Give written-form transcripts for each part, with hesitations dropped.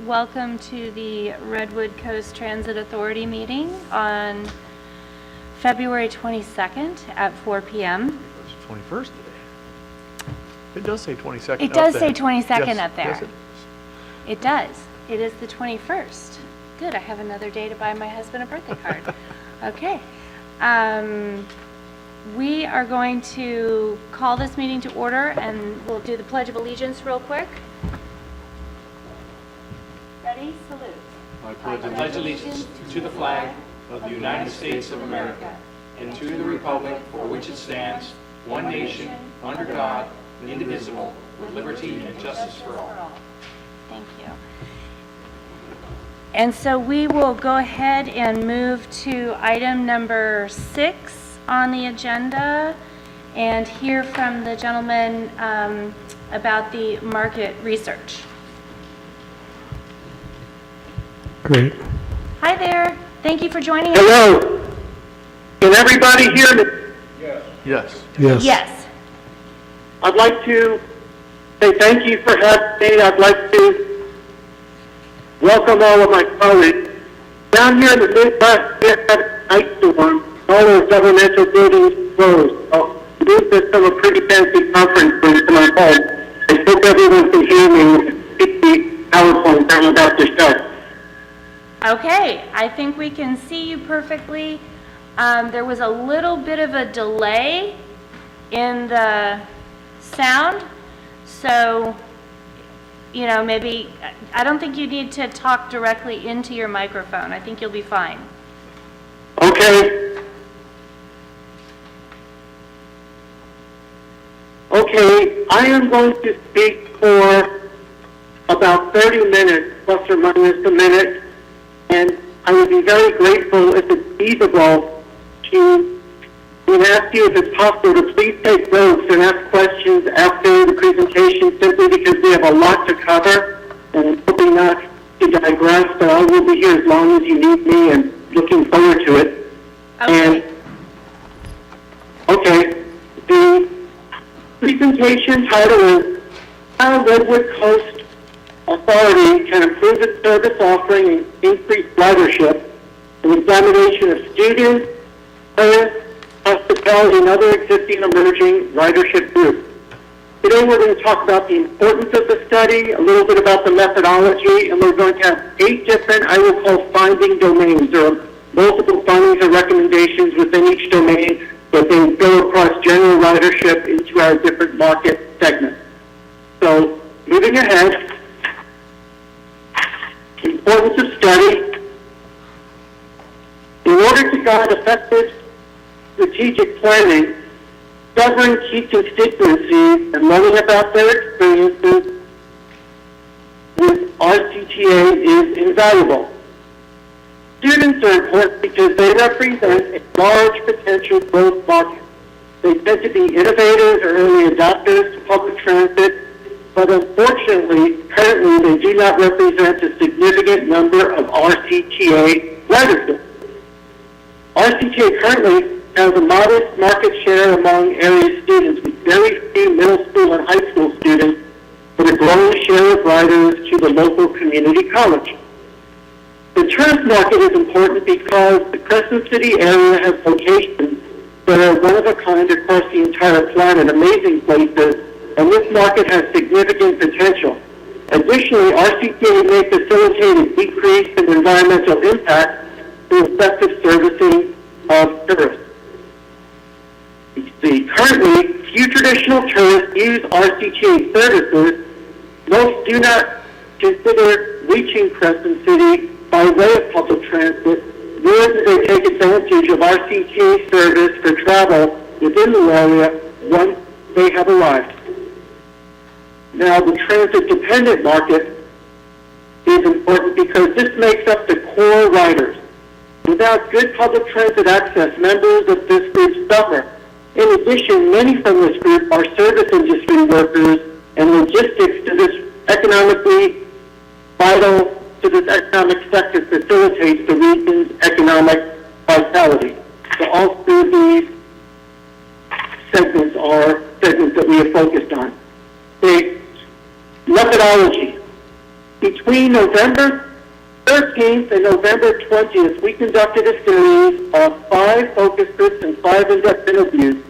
Welcome to the Redwood Coast Transit Authority meeting on February 22nd at 4 p.m. It's 21st today. It does say 22nd. It does say 22nd yes, up there. Yes, it does. It is the 21st. Good, I have another day to buy my husband a birthday card. Okay. We are going to call this meeting to order and we'll do the Pledge of Allegiance real quick. Ready? Salute. I pledge allegiance to the flag of the United States of America and to the republic for which it stands, one nation, under God, indivisible, with liberty and justice for all. Thank you. And so we will go ahead and move to item number 6 on the agenda and hear from the gentleman about the market research. Great. Hi there. Thank you for joining us. Hello. Can everybody hear me? Yes. Yes. Yes. I'd like to say thank you for having me. I'd like to welcome all of my colleagues. Down here in the Midwest, we had a ice storm. All our governmental buildings closed. So this is from a pretty fancy conference room to my home. I hope everyone can hear me with the PowerPoint I'm about to show. Okay, I think we can see you perfectly. There was a little bit of a delay in the sound, so, you know, maybe, I don't think you need to talk directly into your microphone. I think you'll be fine. Okay. Okay, I am going to speak for about 30 minutes, plus or minus a minute, and I would be very grateful if it's feasible to ask you if it's possible to please take notes and ask questions after the presentation, simply because we have a lot to cover, and I'm hoping not to digress, but I will be here as long as you need me and looking forward to it. Okay. And, okay, the presentation title is How Redwood Coast Authority Can Improve its Service Offering and Increase Ridership, an examination of students, parents, hospitality, and other existing emerging ridership groups. Today we're going to talk about the importance of the study, a little bit about the methodology, and we're going to have 8 different, I will call finding domains. There are multiple findings or recommendations within each domain, but they go across general ridership into our different market segments. So, moving ahead, importance of study. In order to guide effective strategic planning, discovering key constituencies and learning about their experiences with RCTA is invaluable. Students are important because they represent a large potential growth market. They tend to be innovators or early adopters to public transit, but unfortunately, currently they do not represent a significant number of RCTA ridership. RCTA currently has a modest market share among area students, with very few middle school and high school students, but a growing share of riders to the local community college. The tourist market is important because the Crescent City area has locations that are one of a kind across the entire planet, amazing places, and this market has significant potential. Additionally, RCTA may facilitate a decrease in environmental impact through effective servicing of tourists. Currently, few traditional tourists use RCTA services. Most do not consider reaching Crescent City by way of public transit, nor do they take advantage of RCTA service for travel within the area once they have arrived. Now, the transit-dependent market is important because this makes up the core riders. Without good public transit access, members of this group suffer. In addition, many from this group are service industry workers, and logistics to this economically vital to this economic sector facilitates the region's economic vitality. So all 3 of these segments are segments that we have focused on. The methodology. Between November 13th and November 20th, we conducted a series of 5 focus groups and 5 in-depth interviews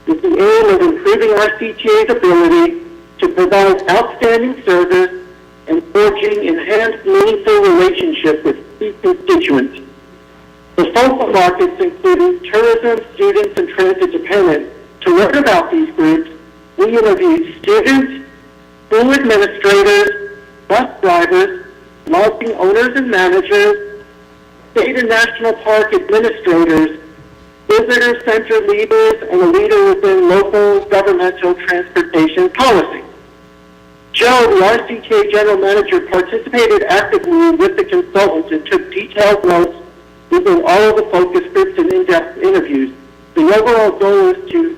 with the aim of improving RCTA's ability to provide outstanding service and forging enhanced, meaningful relationships with key constituents. The focal markets included tourism, students, and transit dependents. To learn about these groups, we interviewed students, school administrators, bus drivers, lodging owners and managers, state and national park administrators, visitor center leaders, and a leader within local governmental transportation policy. Joe, the RCTA General Manager, participated actively with the consultants and took detailed notes within all of the focus groups and in-depth interviews. The overall goal is to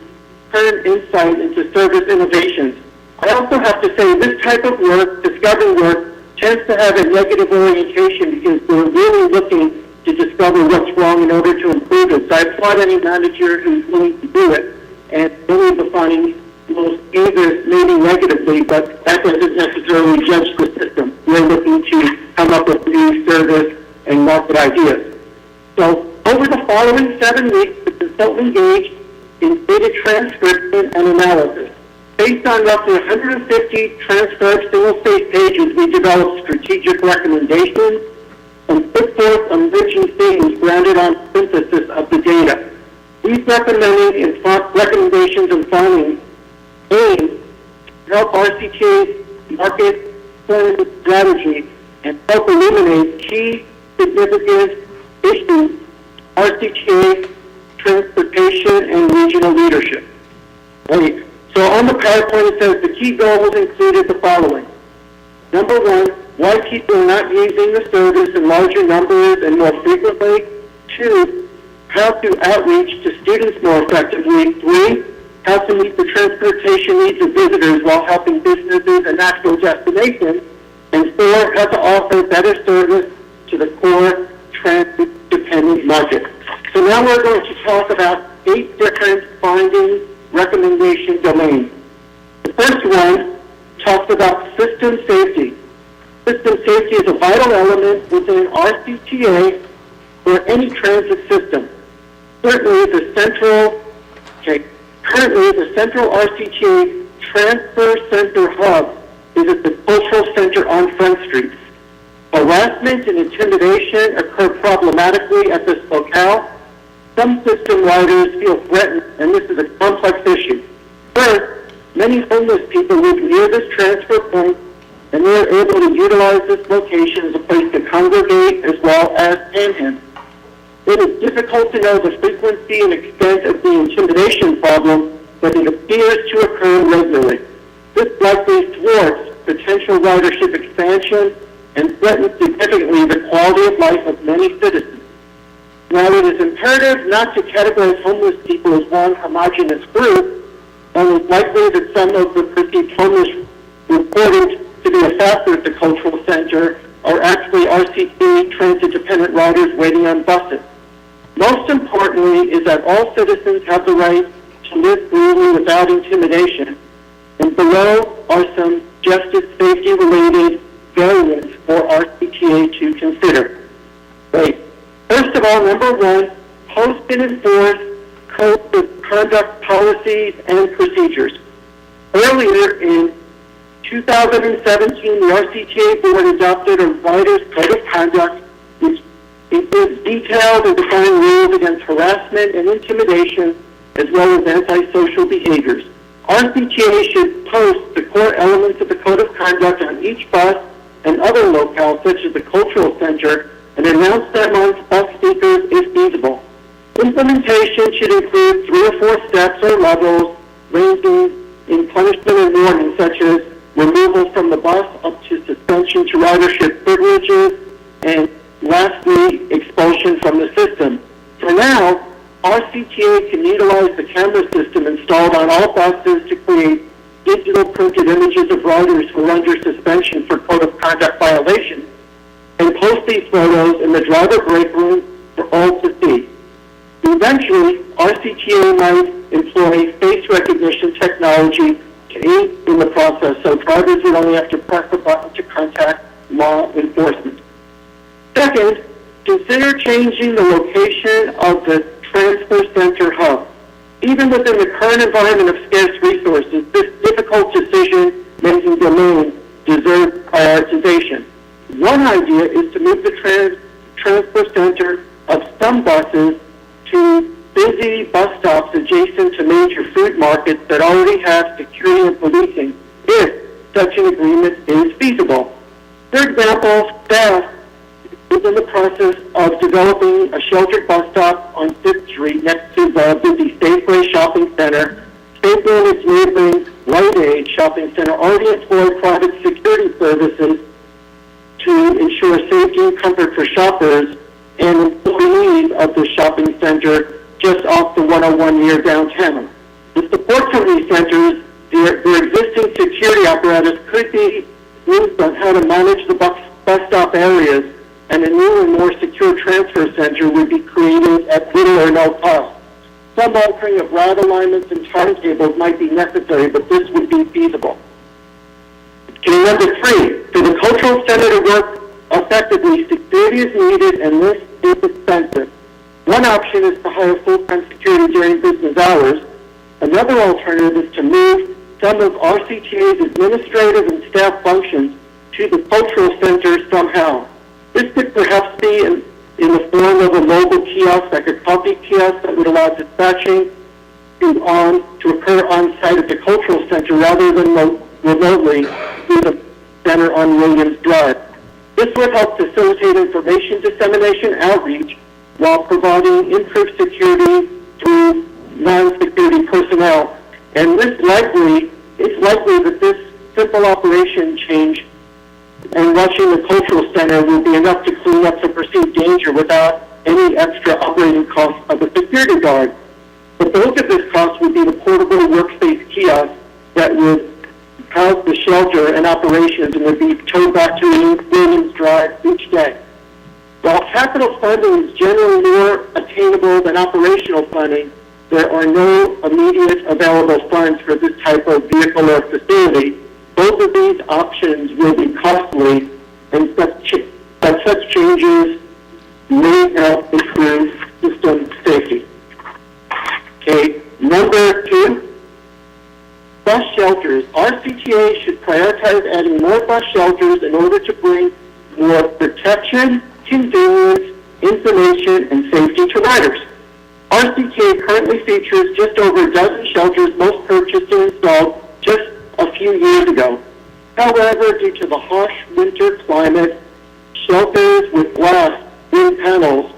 turn insight into service innovations. I also have to say this type of work, discovery work, tends to have a negative orientation because we're really looking to discover what's wrong in order to improve it. So I applaud any manager who's willing to do it, and many of the findings will either maybe negatively, but that doesn't necessarily judge the system. We're looking to come up with new service and market ideas. So over the following 7 weeks, the consultant engaged in data transcription and analysis. Based on roughly 150 transcribed single-space pages, we developed strategic recommendations and put forth enriching themes grounded on synthesis of the data. These recommendations and findings aim to help RCTA's market planning strategy and help illuminate key significant issues RCTA transportation and regional leadership. Right. So on the PowerPoint it says the key goals included the following. Number 1, why people are not using the service in larger numbers and more frequently. 2, how to outreach to students more effectively. 3, how to meet the transportation needs of visitors while helping businesses and natural destinations. And 4, how to offer better service to the core transit-dependent market. So now we're going to talk about 8 different finding recommendation domains. The first one talks about system safety. System safety is a vital element within RCTA or any transit system. Currently, the central RCTA transfer center hub is at the cultural center on Front Street. Harassment and intimidation occur problematically at this locale. Some system riders feel threatened, and this is a complex issue. First, many homeless people live near this transfer point, and they are able to utilize this location as a place to congregate as well as panhandle. It is difficult to know the frequency and extent of the intimidation problem, but it appears to occur regularly. This likely thwarts potential ridership expansion and threatens significantly the quality of life of many citizens. Now, it is imperative not to categorize homeless people as one homogeneous group, and it's likely that some of the perceived homeless reported to be a factor at the cultural center are actually RCT transit-dependent riders waiting on buses. Most importantly is that all citizens have the right to live freely without intimidation, and below are some suggested safety-related variants for RCTA to consider. Right. First of all, number 1, post and enforce code of conduct policies and procedures. Earlier in 2017, the RCTA board adopted a Riders Code of Conduct, which includes detailed and defined rules against harassment and intimidation, as well as antisocial behaviors. RCTA should post the core elements of the Code of Conduct on each bus and other locales, such as the cultural center, and announce them on bus speakers if feasible. Implementation should include 3 or 4 steps or levels, ranging in punishment and warning, such as removal from the bus up to suspension to ridership privileges, and lastly, expulsion from the system. For now, RCTA can utilize the camera system installed on all buses to create digital printed images of riders who are under suspension for code of conduct violations, and post these photos in the driver break room for all to see. Eventually, RCTA might employ face recognition technology to aid in the process, so drivers would only have to press a button to contact law enforcement. Second, consider changing the location of the transfer center hub. Even within the current environment of scarce resources, this difficult decision-making domain deserves prioritization. One idea is to move the transfer center of some buses to busy bus stops adjacent to major food markets that already have security and policing, if such an agreement is feasible. For example, staff is in the process of developing a sheltered bus stop on 5th Street next to the busy Safeway shopping center. Safeway and its neighboring Rite Aid shopping center already employ private security services to ensure safety and comfort for shoppers and employees of the shopping center just off the 101 near downtown. The support from these centers, their existing security apparatus could be used on how to manage the bus stop areas, and a new and more secure transfer center would be created at little or no cost. Some altering of route alignments and timetables might be necessary, but this would be feasible. Okay, number 3, for the cultural center to work effectively, security is needed and this is expensive. One option is to hire full-time security during business hours. Another alternative is to move some of RCTA's administrative and staff functions to the cultural center somehow. This could perhaps be in the form of a mobile kiosk, like a coffee kiosk, that would allow dispatching to occur on site at the cultural center rather than remotely through the center on Williams Drive. This would help facilitate information dissemination outreach while providing improved security through non-security personnel. And it's likely that this simple operation change and rushing the cultural center will be enough to clean up some perceived danger without any extra operating costs of a security guard. The bulk of this cost would be the portable workspace kiosk that would house the shelter and operations and would be towed back to Williams Drive each day. While capital funding is generally more attainable than operational funding, there are no immediate available funds for this type of vehicle or facility. Both of these options will be costly, and such changes may help improve system safety. Okay, number 2, bus shelters. RCTA should prioritize adding more bus shelters in order to bring more protection, convenience, information, and safety to riders. RCTA currently features just over a dozen shelters, most purchased and installed just a few years ago. However, due to the harsh winter climate, shelters with glass wind panels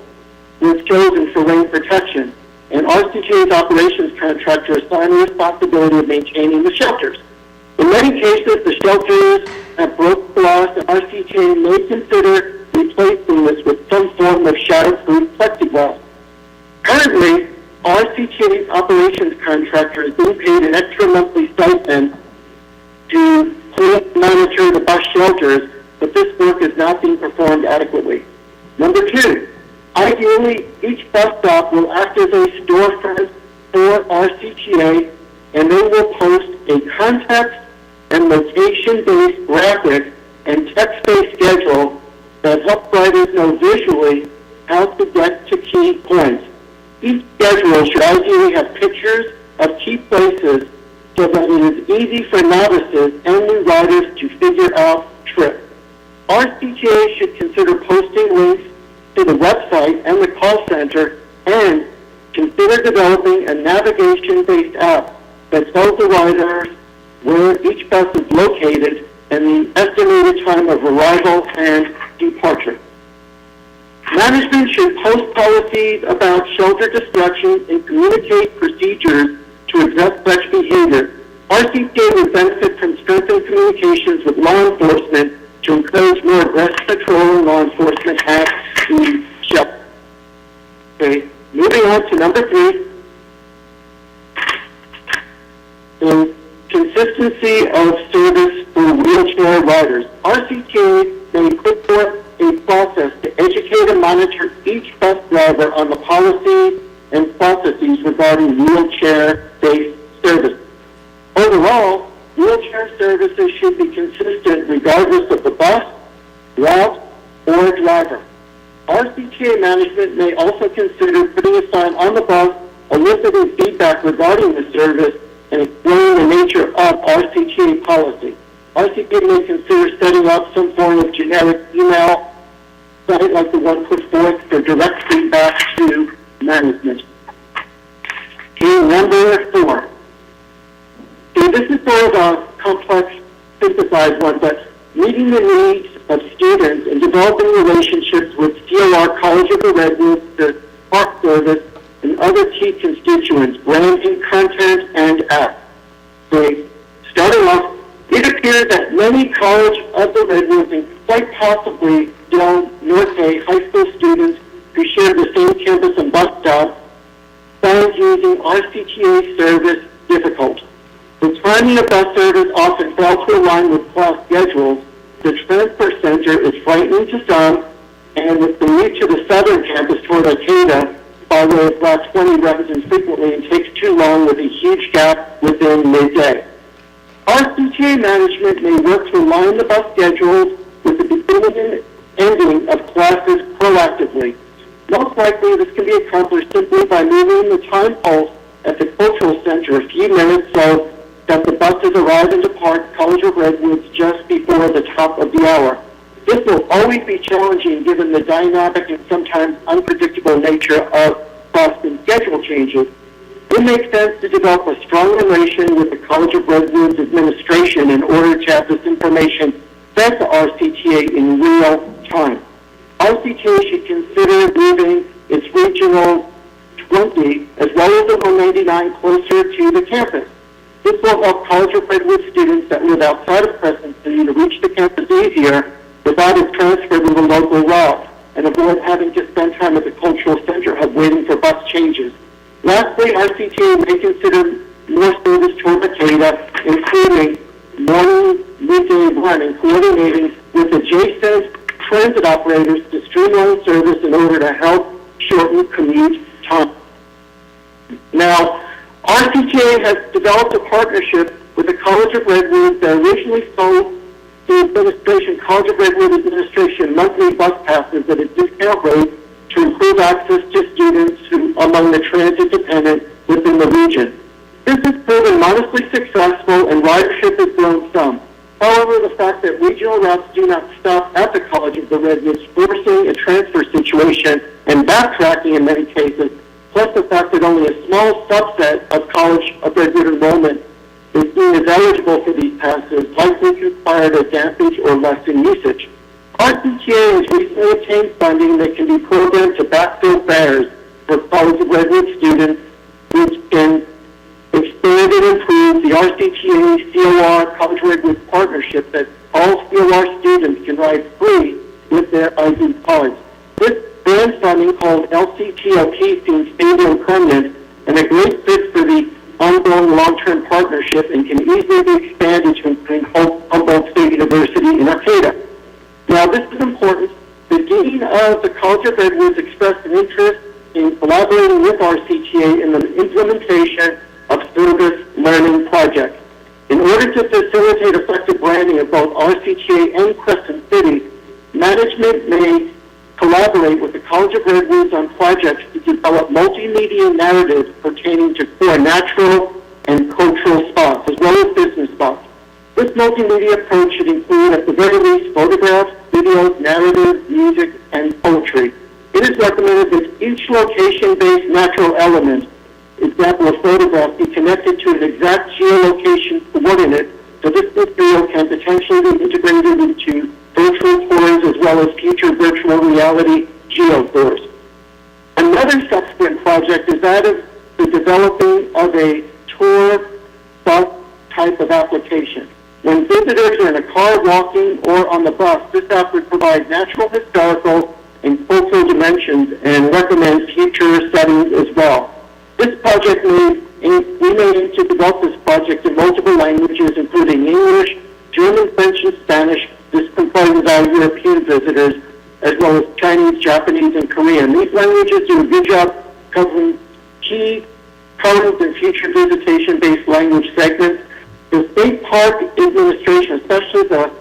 was chosen for rain protection, and RCTA's operations contractor assigned the responsibility of maintaining the shelters. In many cases, the shelters have broke glass, and RCTA may consider replacing this with some form of shatterproof plexiglass. Currently, RCTA's operations contractor is being paid an extra monthly stipend to monitor the bus shelters, but this work is not being performed adequately. Number 2, ideally, each bus stop will act as a storefront for RCTA, and they will post a context and location-based graphic and text-based schedule that helps riders know visually how to get to key points. Each schedule should ideally have pictures of key places so that it is easy for novices and new riders to figure out trips. RCTA should consider posting links to the website and the call center, and consider developing a navigation-based app that tells the riders where each bus is located and the estimated time of arrival and departure. Management should post policies about shelter destruction and communicate procedures to address such behavior. RCTA would benefit from strengthened communications with law enforcement to encourage more aggressive patrol and law enforcement at the shelter. Okay, moving on to number 3. The consistency of service for wheelchair riders. RCTA may put forth a process to educate and monitor each bus driver on the policies and processes regarding wheelchair-based service. Overall, wheelchair services should be consistent regardless of the bus, route, or driver. RCTA management may also consider putting a sign on the bus eliciting feedback regarding the service and explaining the nature of RCTA policy. RCTA may consider setting up some form of generic email site like the one put forth for direct feedback to management. Key number 4. So this is sort of a complex, synthesized one, but meeting the needs of students and developing relationships with CLR College of the Redwoods, the Park Service, and other key constituents, branding, content, and apps. So starting off, it appears that many College of the Redwoods and quite possibly Del Norte high school students who share the same campus and bus stop find using RCTA service difficult. The timing of bus service often fails to align with class schedules. The transfer center is frightening to some, and with the route to the southern campus toward Arcata, by way of Route 20 residents frequently and takes too long with a huge gap within midday. RCTA management may work to align the bus schedules with the beginning and ending of classes proactively. Most likely this can be accomplished simply by moving the time pulse at the cultural center a few minutes so that the buses arrive and depart College of Redwoods just before the top of the hour. This will always be challenging given the dynamic and sometimes unpredictable nature of bus and schedule changes. It makes sense to develop a strong relation with the College of Redwoods administration in order to have this information sent to RCTA in real time. RCTA should consider moving its Regional 20 as well as the 199 closer to the campus. This will help College of Redwood students that live outside of Crescent City to reach the campus easier without a transfer to the local route and avoid having to spend time at the cultural center hub waiting for bus changes. Lastly, RCTA may consider more service toward Arcata, including morning, midday running, coordinating with adjacent transit operators to streamline service in order to help shorten commute time. Now, RCTA has developed a partnership with the College of Redwood that originally sold the administration, College of Redwood administration, monthly bus passes at a discount rate to improve access to students among the transit dependent within the region. This has proven modestly successful and ridership has grown some. However, the fact that regional routes do not stop at the College of the Redwoods, forcing a transfer situation and backtracking in many cases, plus the fact that only a small subset of College of Redwood enrollment is seen as eligible for these passes, likely conspired advantage or lessen usage. RCTA has recently obtained funding that can be programmed to backfill fares for College of Redwood students, which can expand and improve the RCTA CLR College of Redwood partnership that all CLR students can ride free with their ID cards. This grant funding called LCTLP seems stable and permanent and a great fit for the ongoing long-term partnership and can easily be expanded to include Humboldt State University in Arcata. Now, this is important. The Dean of the College of Redwoods expressed an interest in collaborating with RCTA in the implementation of service learning projects. In order to facilitate effective branding of both RCTA and Crescent City, management may collaborate with the College of Redwoods on projects to develop multimedia narratives pertaining to core natural and cultural spots, as well as business spots. This multimedia approach should include, at the very least, photographs, videos, narratives, music, and poetry. It is recommended that each location-based natural element, example a photograph, be connected to an exact geolocation coordinate, so this material can potentially be integrated into virtual tours as well as future virtual reality geo tours. Another subsequent project is that of the developing of a tour bus type of application. When visitors are in a car, walking, or on the bus, this app would provide natural, historical, and cultural dimensions and recommend future settings as well. This project we may aim to develop this project in multiple languages, including English, German, French, and Spanish. This comprises our European visitors, as well as Chinese, Japanese, and Korean. These languages do a good job covering key current and future visitation-based language segments. The State Park Administration, especially the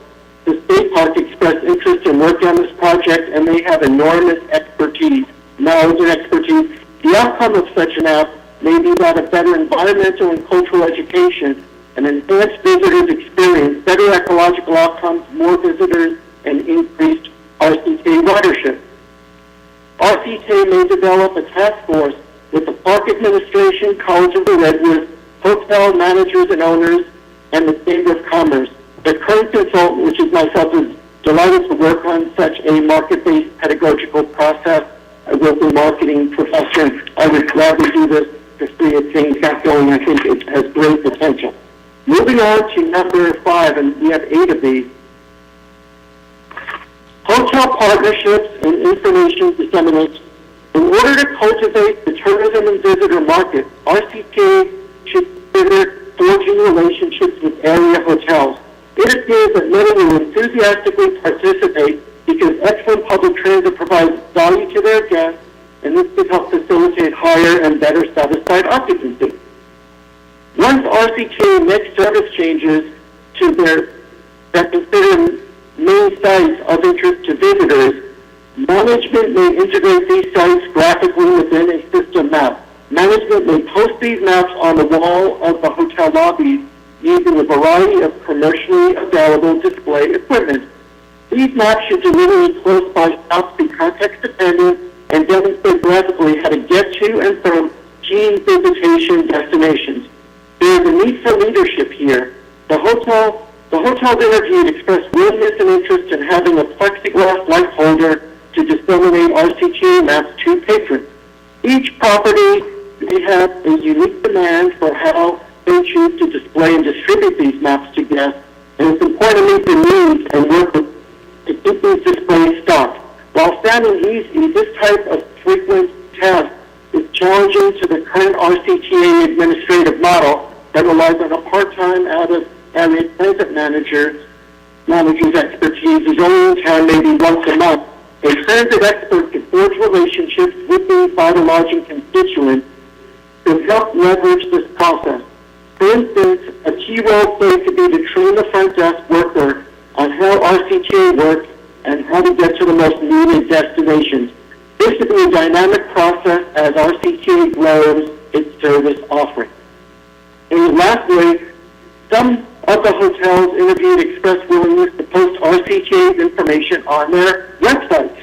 the state park expressed interest in working on this project, and they have enormous expertise, knowledge and expertise. The outcome of such an app may be that of better environmental and cultural education, an enhanced visitors experience, better ecological outcomes, more visitors, and increased RCK ridership. RCK may develop a task force with the Park Administration, College of the Redwood, hotel managers and owners, and the Chamber of Commerce. The current consultant, which is myself, is delighted to work on such a market-based pedagogical process. I work in marketing profession. I would gladly do this to see if things got going. I think it has great potential. Moving on to number 5, and we have 8 of these. Hotel partnerships and information dissemination. In order to cultivate the tourism and visitor market, RCK should consider forging relationships with area hotels. It appears that many will enthusiastically participate because excellent public transit provides value to their guests, and this could help facilitate higher and better satisfied occupancy. Once RCK makes service changes to that consider main sites of interest to visitors, management may integrate these sites graphically within a system map. Management may post these maps on the wall of the hotel lobbies using a variety of commercially available display equipment. These maps should delineate close by stops be context dependent and demonstrate graphically how to get to and from key visitation destinations. There is a need for leadership here. The hotels interviewed expressed willingness and interest in having a plexiglass light holder to disseminate RCTA maps to patrons. Each property may have a unique demand for how they choose to display and distribute these maps to guests, and it's important to meet the needs and work to keep these displays stocked. While sounding easy, this type of frequent task is challenging to the current RCTA administrative model that relies on a part-time out-of-area transit manager's expertise is only in town maybe once a month. A transit expert can forge relationships with these vital lodging constituents to help leverage this process. For instance, a key role played could be to train the front desk worker on how RCTA works and how to get to the most needed destinations. This should be a dynamic process as RCTA grows its service offering. And lastly, some of the hotels interviewed expressed willingness to post RCTA's information on their websites.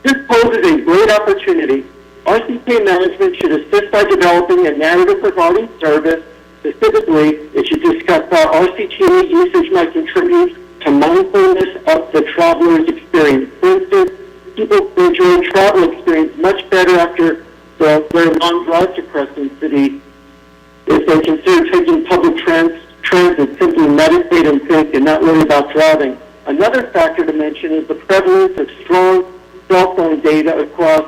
This poses a great opportunity. RCTA management should assist by developing a narrative regarding service. Specifically, it should discuss how RCTA usage might contribute to mindfulness of the traveler's experience. For instance, people enjoy travel experience much better after their long drive to Crescent City if they consider taking public transit, simply meditate and think and not worry about driving. Another factor to mention is the prevalence of strong cell phone data across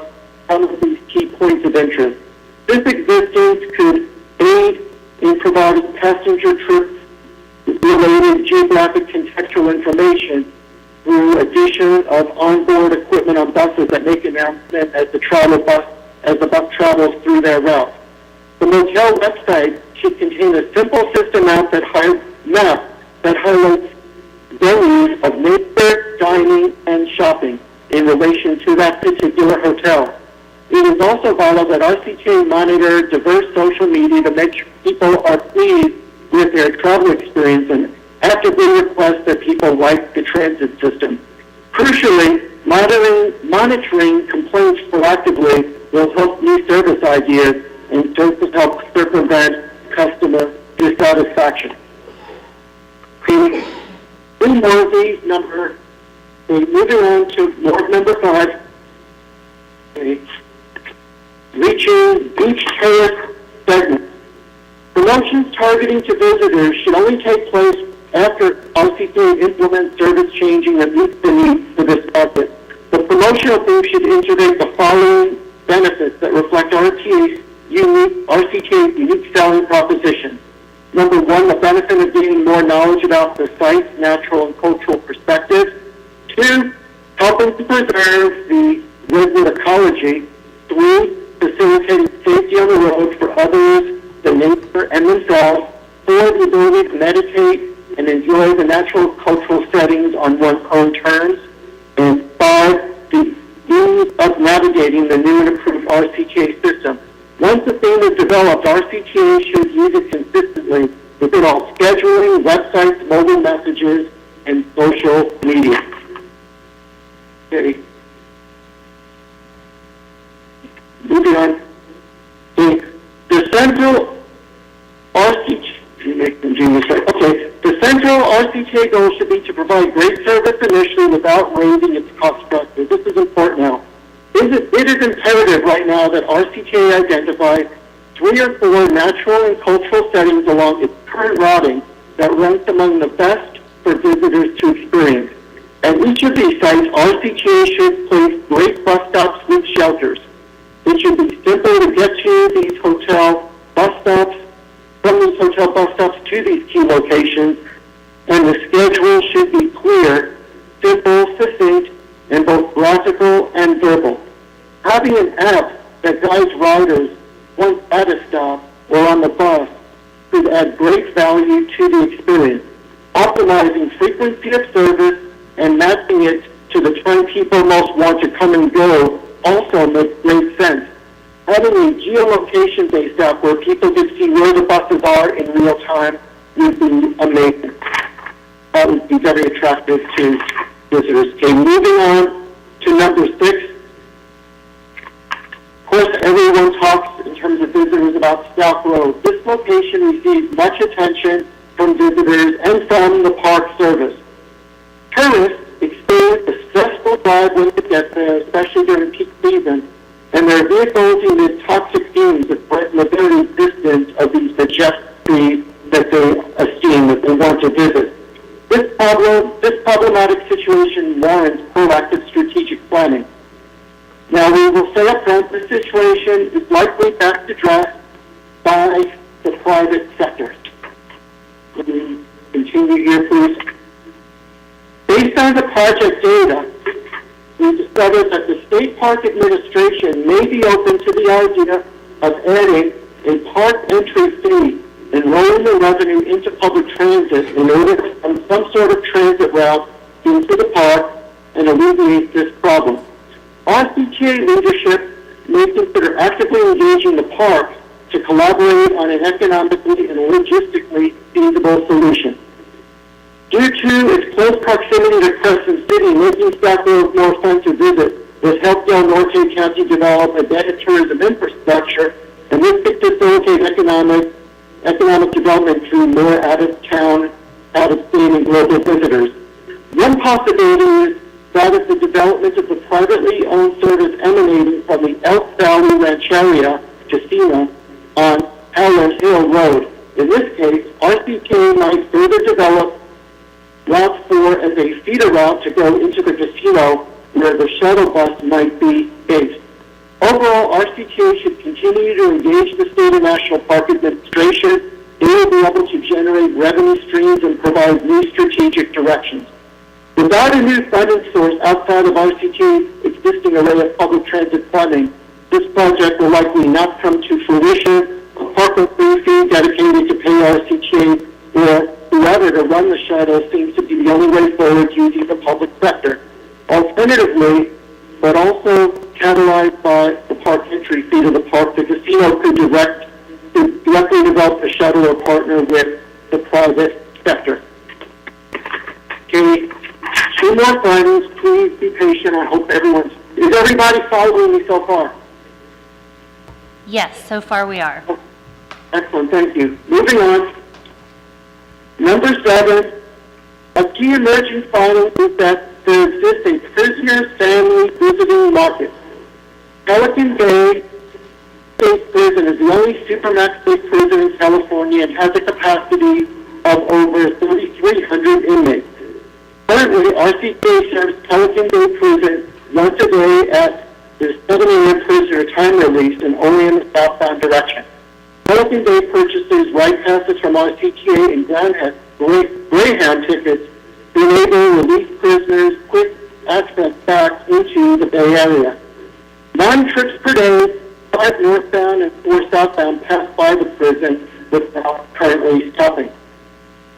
some of these key points of interest. This existence could aid in providing passenger trip-related geographic contextual information through addition of onboard equipment on buses that make announcement as the bus travels through their route. The motel website should contain a simple system map that highlights venues of nature, dining, and shopping in relation to that particular hotel. It is also vital that RCTA monitor diverse social media to make sure people are pleased with their travel experience and actively request that people like the transit system. Crucially, monitoring complaints proactively will help new service ideas and serve to help circumvent customer dissatisfaction. In Worthy, moving on to Ward number 5, reaching beach terrace segment. Promotions targeting to visitors should only take place after RCTA implements service changing that meets the needs for this market. The promotional theme should integrate the following benefits that reflect RCTA's unique selling proposition. Number 1, the benefit of gaining more knowledge about the site's natural and cultural perspectives. 2, helping to preserve the Redwood ecology. 3, facilitating safety on the road for others, the nature, and themselves. 4, the ability to meditate and enjoy the natural cultural settings on one's own terms. And 5, the ease of navigating the new and improved RCTA system. Once the theme is developed, RCTA should use it consistently within all scheduling, websites, mobile messages, and social media. Okay. Moving on. The central The central RCTA goal should be to provide great service initially without raising its cost structure. This is important now. It is imperative right now that RCTA identify 3 or 4 natural and cultural settings along its current routing that ranks among the best for visitors to experience. At each of these sites, RCTA should place great bus stops with shelters. It should be simple to get to these hotel bus stops, from these hotel bus stops to these key locations, and the schedule should be clear, simple, succinct, and both graphical and verbal. Having an app that guides riders once at a stop or on the bus could add great value to the experience. Optimizing frequency of service and matching it to the time people most want to come and go also makes great sense. Having a geolocation-based app where people can see where the buses are in real time would be amazing. That would be very attractive to visitors. Okay, moving on to number 6. Of course, everyone talks in terms of visitors about South Road. This location receives much attention from visitors and from the park service. Tourists experience a stressful drive when they get there, especially during peak season, and their vehicles emit toxic fumes that threaten the very existence of these majestic trees that they esteem, that they want to visit. This problematic situation warrants proactive strategic planning. Now, we will say up front, this situation is likely best addressed by the private sector. Let me continue here, please. Based on the project data, we discovered that the State Park Administration may be open to the idea of adding a park entry fee and rolling the revenue into public transit in order to find some sort of transit route into the park and alleviate this problem. RCTA leadership may consider actively engaging the park to collaborate on an economically and logistically feasible solution. Due to its close proximity to Crescent City, making South Road more fun to visit has helped Del Norte County develop a better tourism infrastructure, and this could facilitate economic development through more out-of-town, out-of-state, and global visitors. One possibility is that of the development of the privately owned service emanating from the Elk Valley Rancheria Casino on Allen Hill Road. In this case, RCK might further develop Route 4 as a feeder route to go into the casino where the shuttle bus might be based. Overall, RCTA should continue to engage the State and National Park Administration. They will be able to generate revenue streams and provide new strategic directions. Without a new funding source outside of RCTA's existing array of public transit funding, this project will likely not come to fruition. A park fee dedicated to pay RCTA or whoever to run the shuttle seems to be the only way forward using the public sector. Alternatively, but also catalyzed by the park entry fee to the park, the casino could directly develop the shuttle or partner with the private sector. Okay, 2 more findings. Please be patient. I hope is everybody following me so far? Yes, so far we are. Excellent, thank you. Moving on. Number 7, a key emerging finding is that there exists a prisoner family visiting market. Pelican Bay State Prison is the only supermax state prison in California and has a capacity of over 3,300 inmates. Currently, RCK serves Pelican Bay Prison once a day at the 7 a.m. prisoner time release and only in the southbound direction. Pelican Bay purchases ride passes from RCTA and Greyhound tickets to enable released prisoners quick access back into the Bay Area. 9 trips per day, 5 northbound and 4 southbound pass by the prison without currently stopping.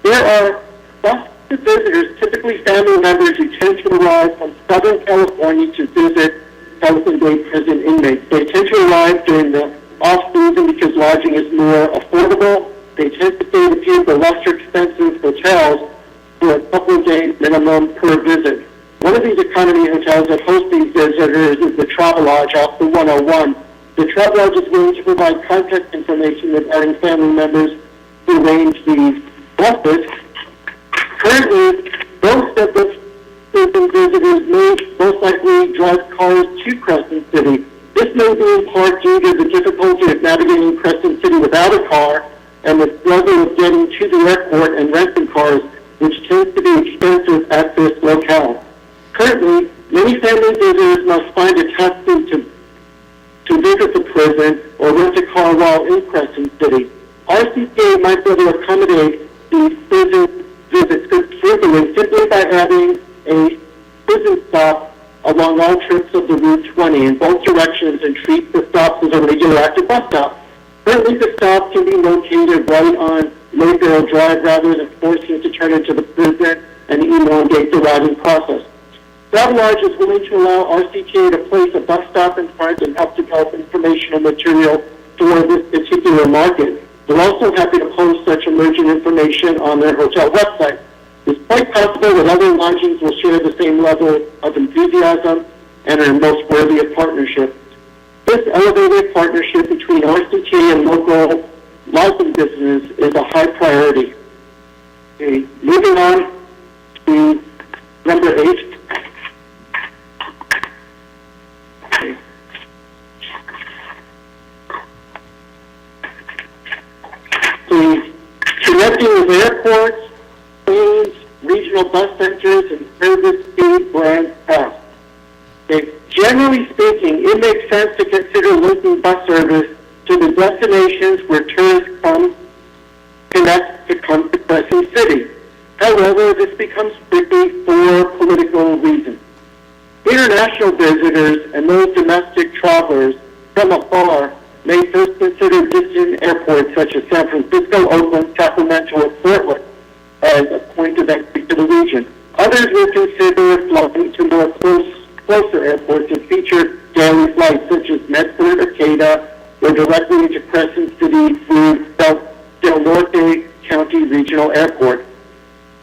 There are Busted visitors, typically family members who tend to arrive from Southern California to visit Pelican Bay prison inmates. They tend to arrive during the off-season because lodging is more affordable. They tend to stay at a few of the lesser expensive hotels for a couple of days minimum per visit. One of these economy hotels that host these visitors is the Travelodge off the 101. The Travelodge is willing to provide contact information regarding family members who arrange these buses. Currently, most of the prison visitors may most likely drive cars to Crescent City. This may be in part due to the difficulty of navigating Crescent City without a car and the struggle of getting to the airport and renting cars, which tends to be expensive at this locale. Currently, many family visitors must find a taxi to visit the prison or rent a car while in Crescent City. RCCA might be able to accommodate these prison visits frequently simply by adding a prison stop along all trips of the Route 20 in both directions and treat the stops as a regular active bus stop. Currently, the stop can be located right on Mayfield Drive rather than forcing it to turn into the prison and elongate the routing process. Travelodge is willing to allow RCTA to place a bus stop in front and help develop informational material for this particular market. They're also happy to post such emerging information on their hotel website. It's quite possible that other lodgings will share the same level of enthusiasm and are most worthy of partnership. This elevated partnership between RCTA and local lodging business is a high priority. Okay, moving on to number 8. Okay. Connecting with airports, planes, regional bus centers, and service speed brand pass. Okay. Generally speaking, it makes sense to consider linking bus service to the destinations where tourists come to Crescent City. However, this becomes tricky for political reasons. International visitors and those domestic travelers from afar may first consider distant airports such as San Francisco, Oakland, Sacramento, or Portland as a point of entry to the region. Others will consider flying to more closer airports that feature daily flights such as Medford, Arcata, or directly into Crescent City through Del Norte County Regional Airport.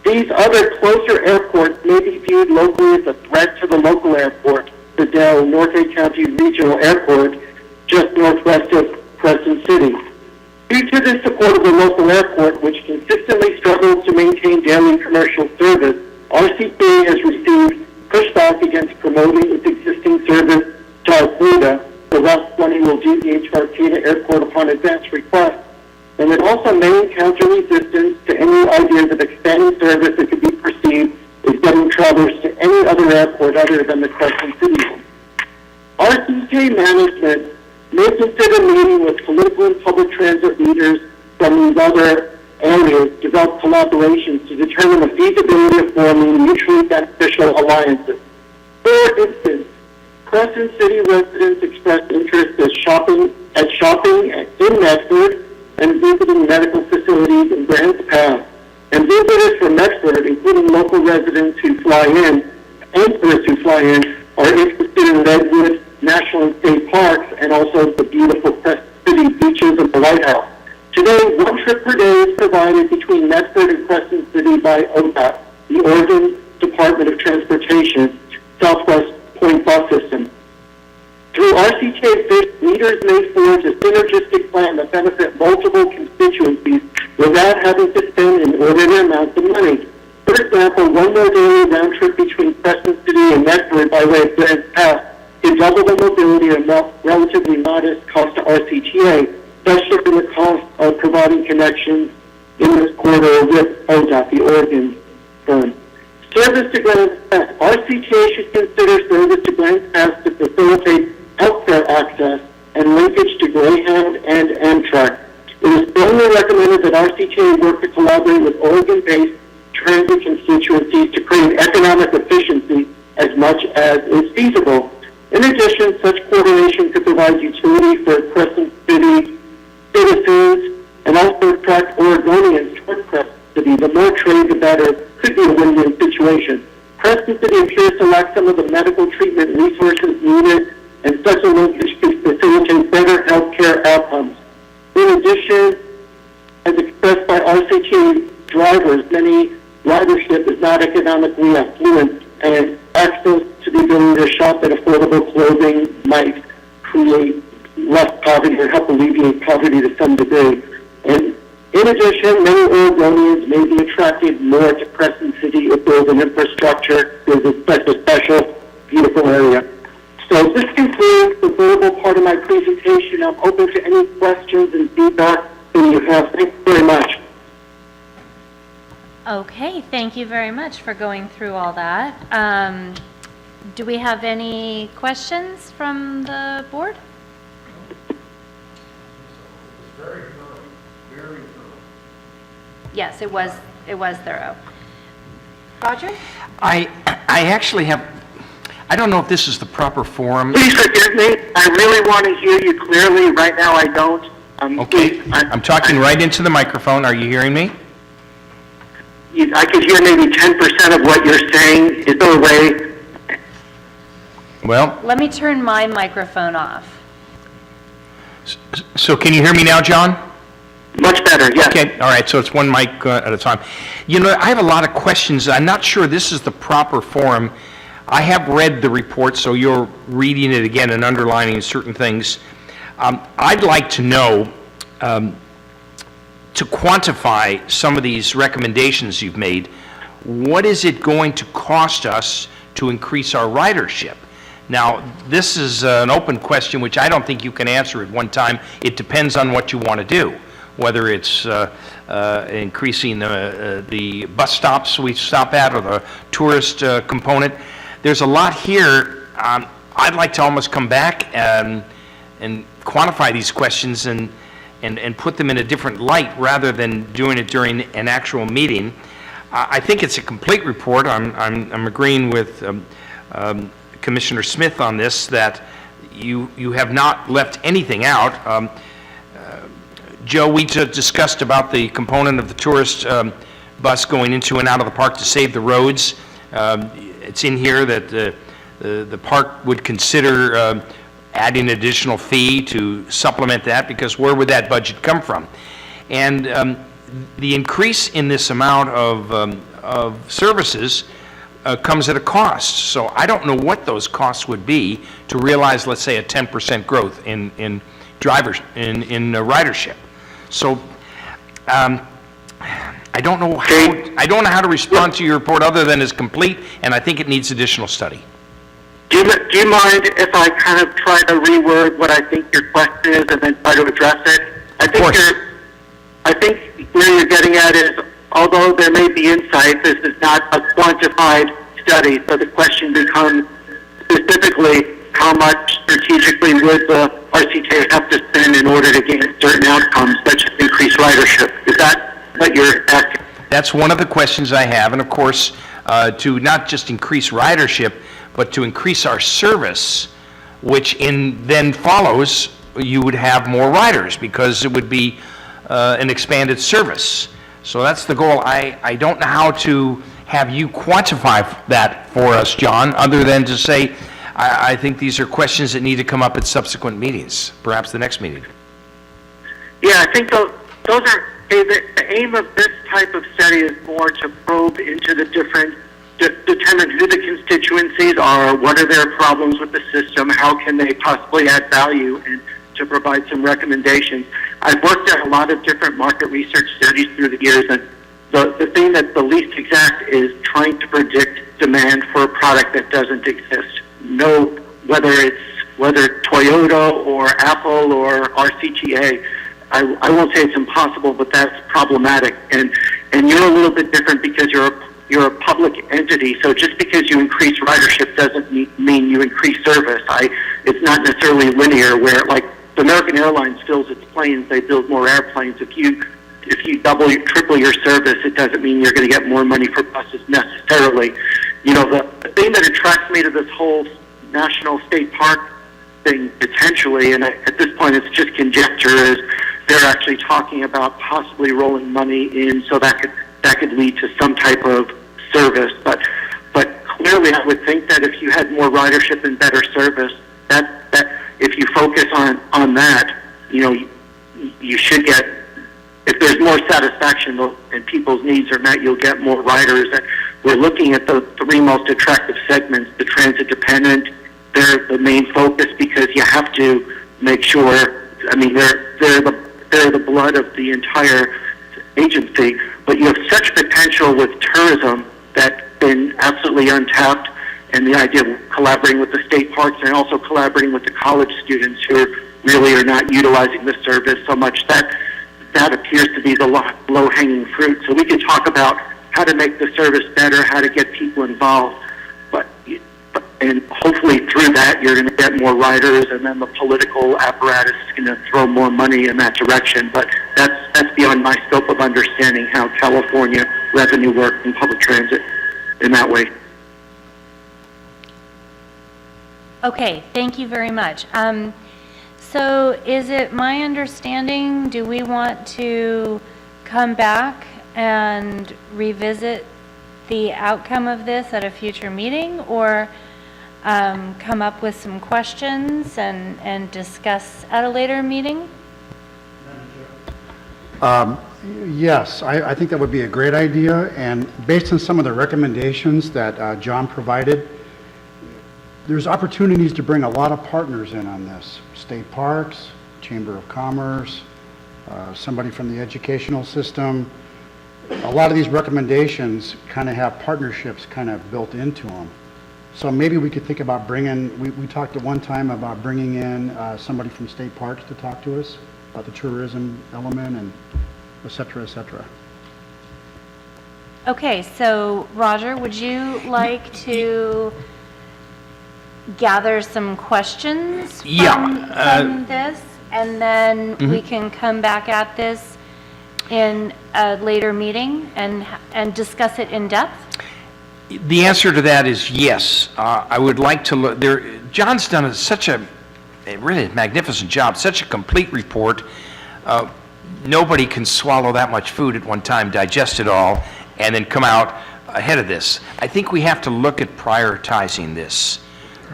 These other closer airports may be viewed locally as a threat to the local airport, the Del Norte County Regional Airport, just northwest of Crescent City. Due to the support of the local airport, which consistently struggles to maintain daily commercial service, RCPA has received pushback against promoting its existing service to Arcata. The Route 20 will deviate to Arcata Airport upon advance request, and it also may encounter resistance to any ideas of expanding service that could be perceived as getting travelers to any other airport other than the Crescent City one. RCPA management may consider meeting with political and public transit leaders from these other areas, develop collaborations to determine the feasibility of forming mutually beneficial alliances. For instance, Crescent City residents expressed interest in shopping in Medford and visiting medical facilities in Grants Pass. And visitors from Medford, including local residents who fly in and tourists who fly in, are interested in Redwood National and State Parks and also the beautiful Crescent City beaches and the lighthouse. Today, one trip per day is provided between Medford and Crescent City by ODOT, the Oregon Department of Transportation, Southwest Point Bus System. Through RCTA, leaders may forge a synergistic plan that benefit multiple constituencies without having to spend inordinate amounts of money. For example, one more daily round trip between Crescent City and Medford by way of Grants Pass could double the mobility at a relatively modest cost to RCTA, thus shifting the cost of providing connections in this corridor with ODOT, the Oregon firm. Service to Grants Pass. RCTA should consider service to Grants Pass to facilitate healthcare access and linkage to Greyhound and Amtrak. It is strongly recommended that RCTA work to collaborate with Oregon-based transit constituencies to create economic efficiency as much as is feasible. In addition, such coordination could provide utility for Crescent City citizens and also attract Oregonians toward Crescent City. The more trade, the better Crescent City appears to lack some of the medical treatment resources needed, and such a linkage could facilitate better healthcare outcomes. In addition, as expressed by RCT drivers, many ridership is not economically affluent, and access to the ability to shop at affordable clothing might create less poverty or help alleviate poverty to some degree. And in addition, many Oregonians may be attracted more to Crescent City if there's an infrastructure, there's such a special, beautiful area. So this concludes the verbal part of my presentation. I'm open to any questions and feedback that you have. Thank you very much. Okay, thank you very much for going through all that. Do we have any questions from the board? Very thorough, very thorough. Yes, it was thorough. Roger? I actually have, I don't know if this is the proper forum. Please forgive me. I really want to hear you clearly. Right now I don't. Okay, I'm talking right into the microphone. Are you hearing me? I could hear maybe 10% of what you're saying. Is there a way? Well, Let me turn my microphone off. so can you hear me now, John? Much better, yes. Okay, all right, so it's one mic at a time. You know, I have a lot of questions. I'm not sure this is the proper forum. I have read the report, so you're reading it again and underlining certain things. I'd like to know, to quantify some of these recommendations you've made, what is it going to cost us to increase our ridership? Now, this is an open question which I don't think you can answer at one time. It depends on what you want to do, whether it's increasing the bus stops we stop at or the tourist component. There's a lot here. I'd like to almost come back and quantify these questions and put them in a different light rather than doing it during an actual meeting. I think it's a complete report. I'm agreeing with Commissioner Smith on this, that you have not left anything out. Joe, we discussed about the component of the tourist bus going into and out of the park to save the roads. It's in here that the park would consider adding an additional fee to supplement that, because where would that budget come from? And the increase in this amount of services comes at a cost. So I don't know what those costs would be to realize, let's say, a 10% growth in drivers, in ridership. So I don't know how to respond to your report other than as complete, and I think it needs additional study. Do you mind if I kind of try to reword what I think your question is and then try to address it? I think where you're getting at is, although there may be insight, this is not a quantified study, so the question becomes specifically how much strategically would the RCTA have to spend in order to gain certain outcomes, such as increased ridership. Is that what you're asking? That's one of the questions I have, and of course, to not just increase ridership, but to increase our service, which then follows, you would have more riders because it would be an expanded service. So that's the goal. I don't know how to have you quantify that for us, John, other than to say, I think these are questions that need to come up at subsequent meetings, perhaps the next meeting. Yeah, I think those are, the aim of this type of study is more to probe into the different, determine who the constituencies are, what are their problems with the system, how can they possibly add value, and to provide some recommendations. I've worked at a lot of different market research studies through the years, and the thing that's the least exact is trying to predict demand for a product that doesn't exist. Whether Toyota or Apple or RCTA, I won't say it's impossible, but that's problematic. And you're a little bit different because you're a public entity. So just because you increase ridership doesn't mean you increase service. It's not necessarily linear. Where like the American Airlines fills its planes, they build more airplanes. If you triple your service, it doesn't mean you're going to get more money for buses necessarily. You know, the thing that attracts me to this whole national state park thing potentially, and at this point it's just conjecture, is they're actually talking about possibly rolling money in, so that could lead to some type of service. But clearly, I would think that if you had more ridership and better service, that if you focus on that, you should get, if there's more satisfaction and people's needs are met, you'll get more riders. And we're looking at the three most attractive segments. The transit dependent, they're the main focus because you have to make sure, I mean, they're the blood of the entire agency, but you have such potential with tourism that's been absolutely untapped, and the idea of collaborating with the state parks and also collaborating with the college students who really are not utilizing the service so much, that appears to be the low-hanging fruit. So we can talk about how to make the service better, how to get people involved, and hopefully through that you're going to get more riders, and then the political apparatus is going to throw more money in that direction. But that's beyond my scope of understanding how California revenue works in public transit in that way. Okay, thank you very much. So is it my understanding, do we want to come back and revisit the outcome of this at a future meeting, or come up with some questions and discuss at a later meeting? Yes, I think that would be a great idea, and based on some of the recommendations that John provided, there's opportunities to bring a lot of partners in on this. State parks, Chamber of Commerce, somebody from the educational system. A lot of these recommendations kind of have partnerships kind of built into them. So maybe we could think about bringing, we talked at one time about bringing in somebody from state parks to talk to us about the tourism element and et cetera, et cetera. Okay, so Roger, would you like to gather some questions from this, and then we can come back at this in a later meeting and discuss it in depth? The answer to that is yes. I would like to look there. John's done such a really magnificent job, such a complete report. Nobody can swallow that much food at one time, digest it all, and then come out ahead of this. I think we have to look at prioritizing this.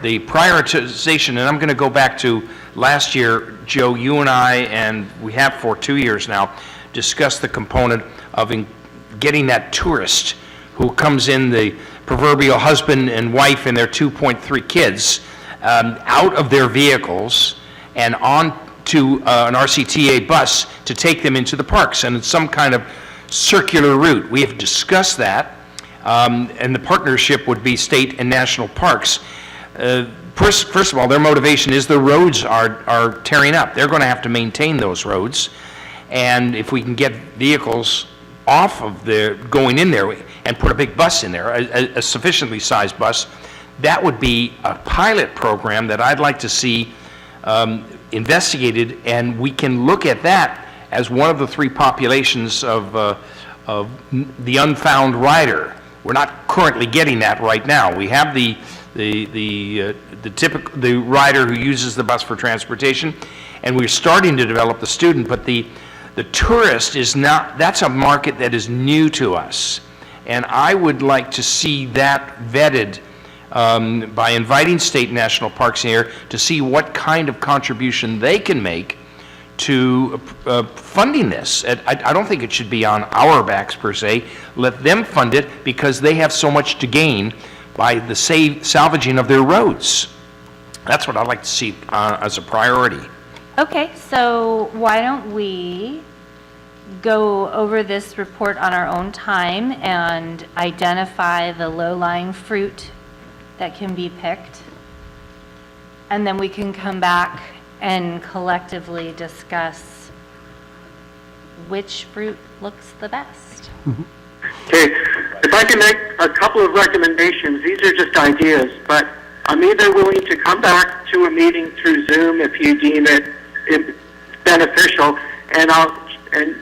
The prioritization, and I'm going to go back to last year, Joe, you and I, and we have for 2 years now, discussed the component of getting that tourist who comes in, the proverbial husband and wife and their 2.3 kids, out of their vehicles and on to an RCTA bus to take them into the parks, and it's some kind of circular route. We have discussed that, and the partnership would be state and national parks. First of all, their motivation is the roads are tearing up. They're going to have to maintain those roads, and if we can get vehicles off of going in there and put a big bus in there, a sufficiently sized bus, that would be a pilot program that I'd like to see investigated, and we can look at that as one of the three populations of the unfound rider. We're not currently getting that right now. We have the rider who uses the bus for transportation, and we're starting to develop the student, but the tourist is not, that's a market that is new to us. And I would like to see that vetted by inviting state and national parks here to see what kind of contribution they can make to funding this. I don't think it should be on our backs per se. Let them fund it because they have so much to gain by the salvaging of their roads. That's what I'd like to see as a priority. Okay, so why don't we go over this report on our own time and identify the low-lying fruit that can be picked, and then we can come back and collectively discuss which fruit looks the best. Okay, if I can make a couple of recommendations, these are just ideas, but I'm either willing to come back to a meeting through Zoom if you deem it beneficial, and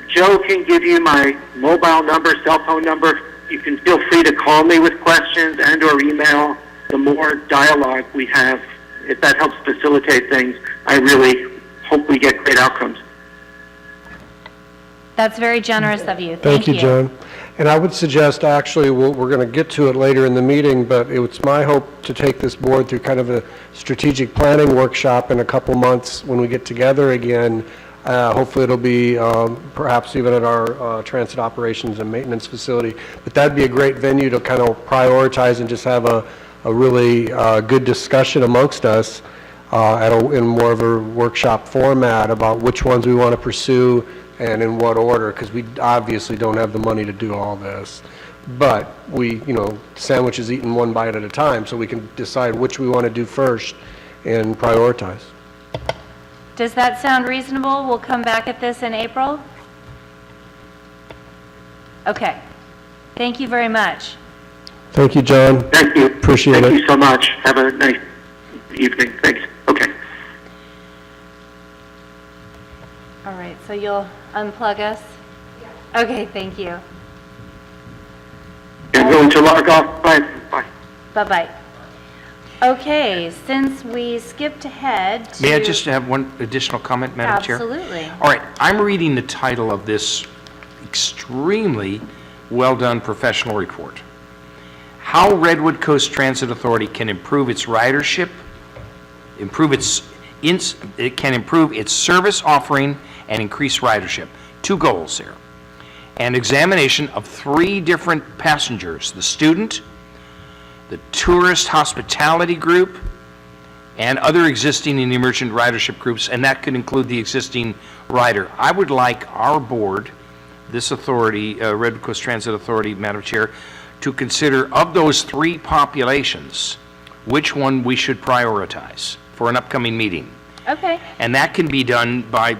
Joe can give you my mobile number, cell phone number. You can feel free to call me with questions and or email. The more dialogue we have, if that helps facilitate things, I really hope we get great outcomes. That's very generous of you. Thank you, Joan. And I would suggest, actually, we're going to get to it later in the meeting, but it's my hope to take this board through kind of a strategic planning workshop in a couple months when we get together again. Hopefully it'll be perhaps even at our transit operations and maintenance facility. But that'd be a great venue to kind of prioritize and just have a really good discussion amongst us in more of a workshop format about which ones we want to pursue and in what order, because we obviously don't have the money to do all this. But sandwich is eaten one bite at a time, so we can decide which we want to do first and prioritize. Does that sound reasonable? We'll come back at this in April? Okay. Thank you very much. Thank you, John. Thank you. Appreciate it. Thank you so much. Have a nice evening. Thanks. Okay. All right, so you'll unplug us? Okay, thank you. I'm going to log off. Bye. Bye. Bye-bye. Okay, since we skipped ahead to... May I just have one additional comment, Madam Chair? Absolutely. All right, I'm reading the title of this extremely well-done professional report. How Redwood Coast Transit Authority can improve its ridership, it can improve its service offering and increase ridership. Two goals there. An examination of 3 different passengers, the student, the tourist hospitality group, and other existing and emergent ridership groups, and that could include the existing rider. I would like our board, this authority, Redwood Coast Transit Authority, Madam Chair, to consider of those 3 populations, which one we should prioritize for an upcoming meeting. Okay, And that can be done by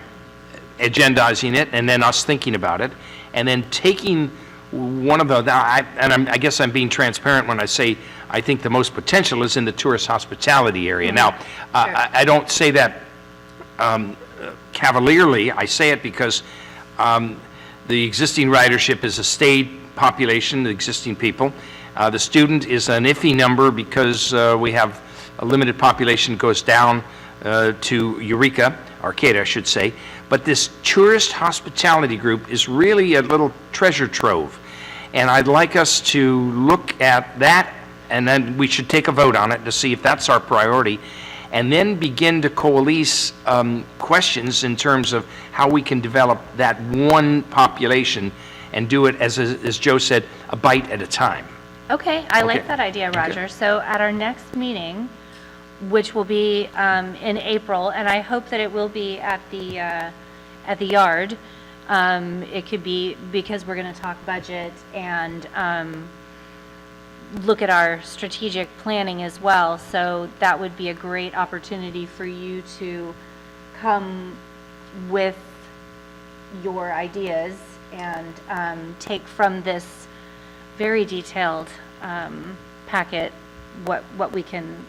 agendizing it and then us thinking about it, and then taking one of the, I guess I'm being transparent when I say I think the most potential is in the tourist hospitality area. Now, I don't say that cavalierly. I say it because the existing ridership is a stayed population, the existing people. The student is an iffy number because we have a limited population goes down to Eureka, Arcata, I should say. But this tourist hospitality group is really a little treasure trove. And I'd like us to look at that, and then we should take a vote on it to see if that's our priority, and then begin to coalesce questions in terms of how we can develop that one population and do it, as Joe said, a bite at a time. okay, I like Okay. that idea, Roger. So at our next meeting, which will be in April, and I hope that it will be at the yard. It could be because we're going to talk budget and look at our strategic planning as well. So that would be a great opportunity for you to come with your ideas and take from this very detailed packet what we can,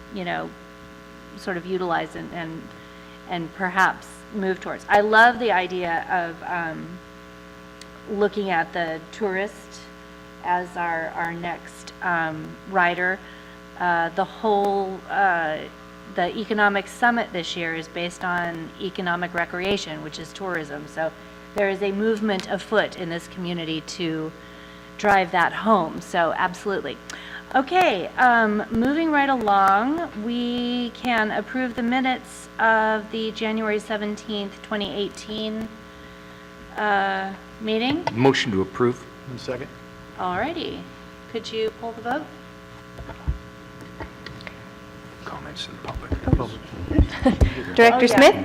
sort of utilize and perhaps move towards. I love the idea of looking at the tourist as our next rider. The whole the economic summit this year is based on economic recreation, which is tourism. So there is a movement afoot in this community to drive that home. So absolutely. Okay, moving right along, we can approve the minutes of the January 17th, 2018 meeting. Motion to approve. One second. Alrighty, could you pull the vote? Comments in public. Director Oh, yeah. Smith?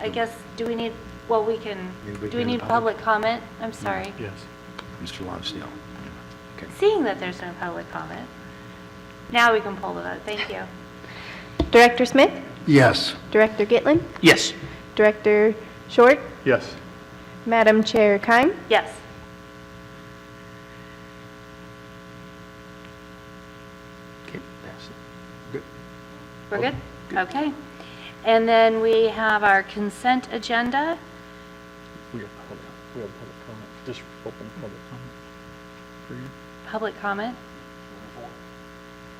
I guess, do we need, well, we can, do we need public comment? I'm sorry. Yes. Mr. Lonsdale. Seeing that there's no public comment, now we can pull the vote. Thank you. Director Smith? Yes. Director Gitlin? Yes. Director Short? Yes. Madam Chair Keim? Yes. Okay, pass it. Good. We're good? Okay. And then we have our consent agenda. We have public comment. Just open public comment for you. Public comment?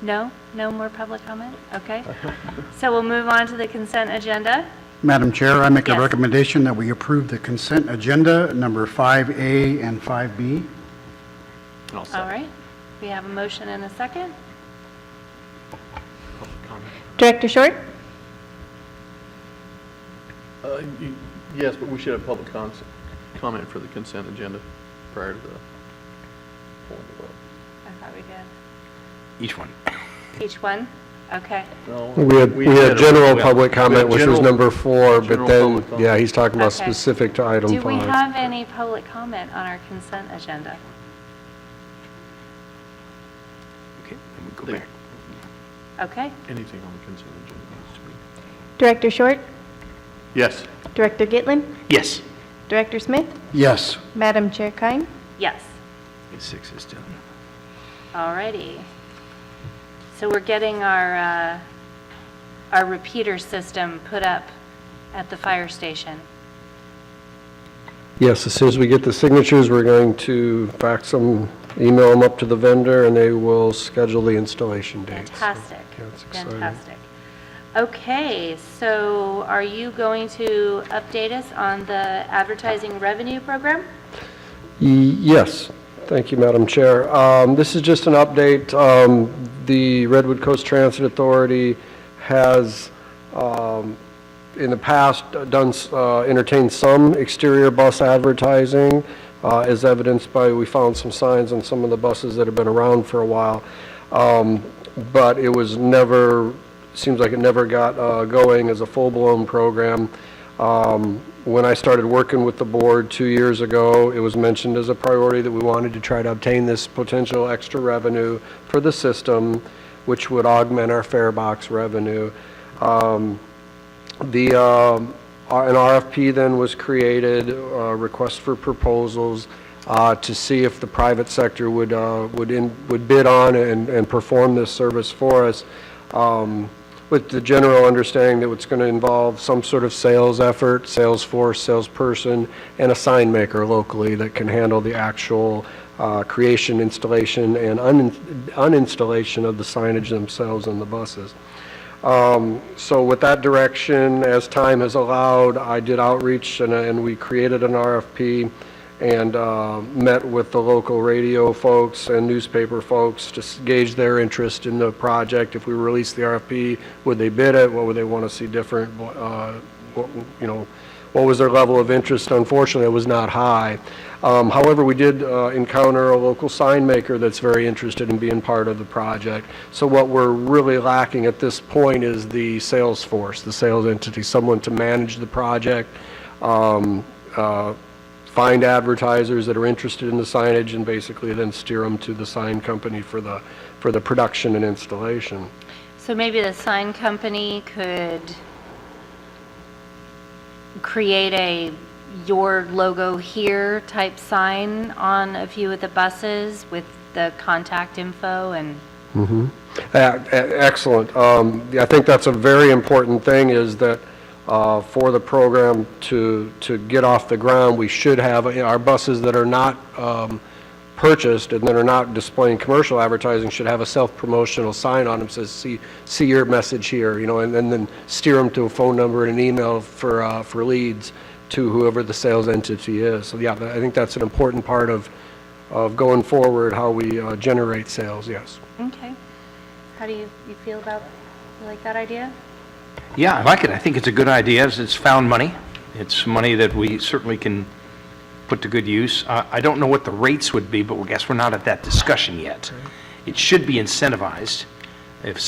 No? No more public comment? Okay. So we'll move on to the consent agenda. Madam Chair, I make a Yes. recommendation that we approve the consent agenda number 5A and 5B. I'll All second. right, we have a motion and a second. Public comment. Director Short? Yes, but we should have public comment for the consent agenda prior to the polling vote. I thought we did. Each one. Each one? Okay. No, We had general public comment, which was general- number 4, but general then, public comment. yeah, he's talking about Okay. specific to item 5. Do we have any public comment on our consent agenda? Okay, then we go They- back. Okay, Anything on the consent agenda needs to be. Director Short? Yes. Director Gitlin? Yes. Director Smith? Yes. Madam Chair Kine? yes. 6 is done. All righty. So we're getting our repeater system put up at the fire station. Yes, as soon as we get the signatures, we're going to fax them, email them up to the vendor, and they will schedule the installation date. Fantastic, Yeah, it's exciting. fantastic. Okay, so are you going to update us on the advertising revenue program? Yes, thank you, Madam Chair. This is just an update. The Redwood Coast Transit Authority has, in the past, entertained some exterior bus advertising, as evidenced by, we found some signs on some of the buses that have been around for a while. But it was never, seems like it never got going as a full-blown program. When I started working with the board 2 years ago, it was mentioned as a priority that we wanted to try to obtain this potential extra revenue for the system, which would augment our fare box revenue. An RFP then was created, request for proposals, to see if the private sector would bid on and perform this service for us, with the general understanding that it's going to involve some sort of sales effort, sales force, salesperson, and a sign maker locally that can handle the actual creation, installation, and uninstallation of the signage themselves on the buses. So with that direction, as time has allowed, I did outreach and we created an RFP and met with the local radio folks and newspaper folks to gauge their interest in the project. If we release the RFP, would they bid it? What would they want to see different? What was their level of interest? Unfortunately, it was not high. However, we did encounter a local sign maker that's very interested in being part of the project. So what we're really lacking at this point is the sales force, the sales entity, someone to manage the project, find advertisers that are interested in the signage, and basically then steer them to the sign company for the production and installation. So maybe the sign company could create a "your logo here" type sign on a few of the buses with the contact info and... Excellent. I think that's a very important thing, is that for the program to get off the ground, we should have our buses that are not purchased and that are not displaying commercial advertising should have a self-promotional sign on them that says, see your message here, and then steer them to a phone number and an email for leads to whoever the sales entity is. So yeah, I think that's an important part of going forward, how we generate sales, yes. Okay. How do you feel about, you like that idea? Yeah, I like it. I think it's a good idea, as it's found money. It's money that we certainly can put to good use. I don't know what the rates would be, but I guess we're not at that discussion yet. It should be incentivized if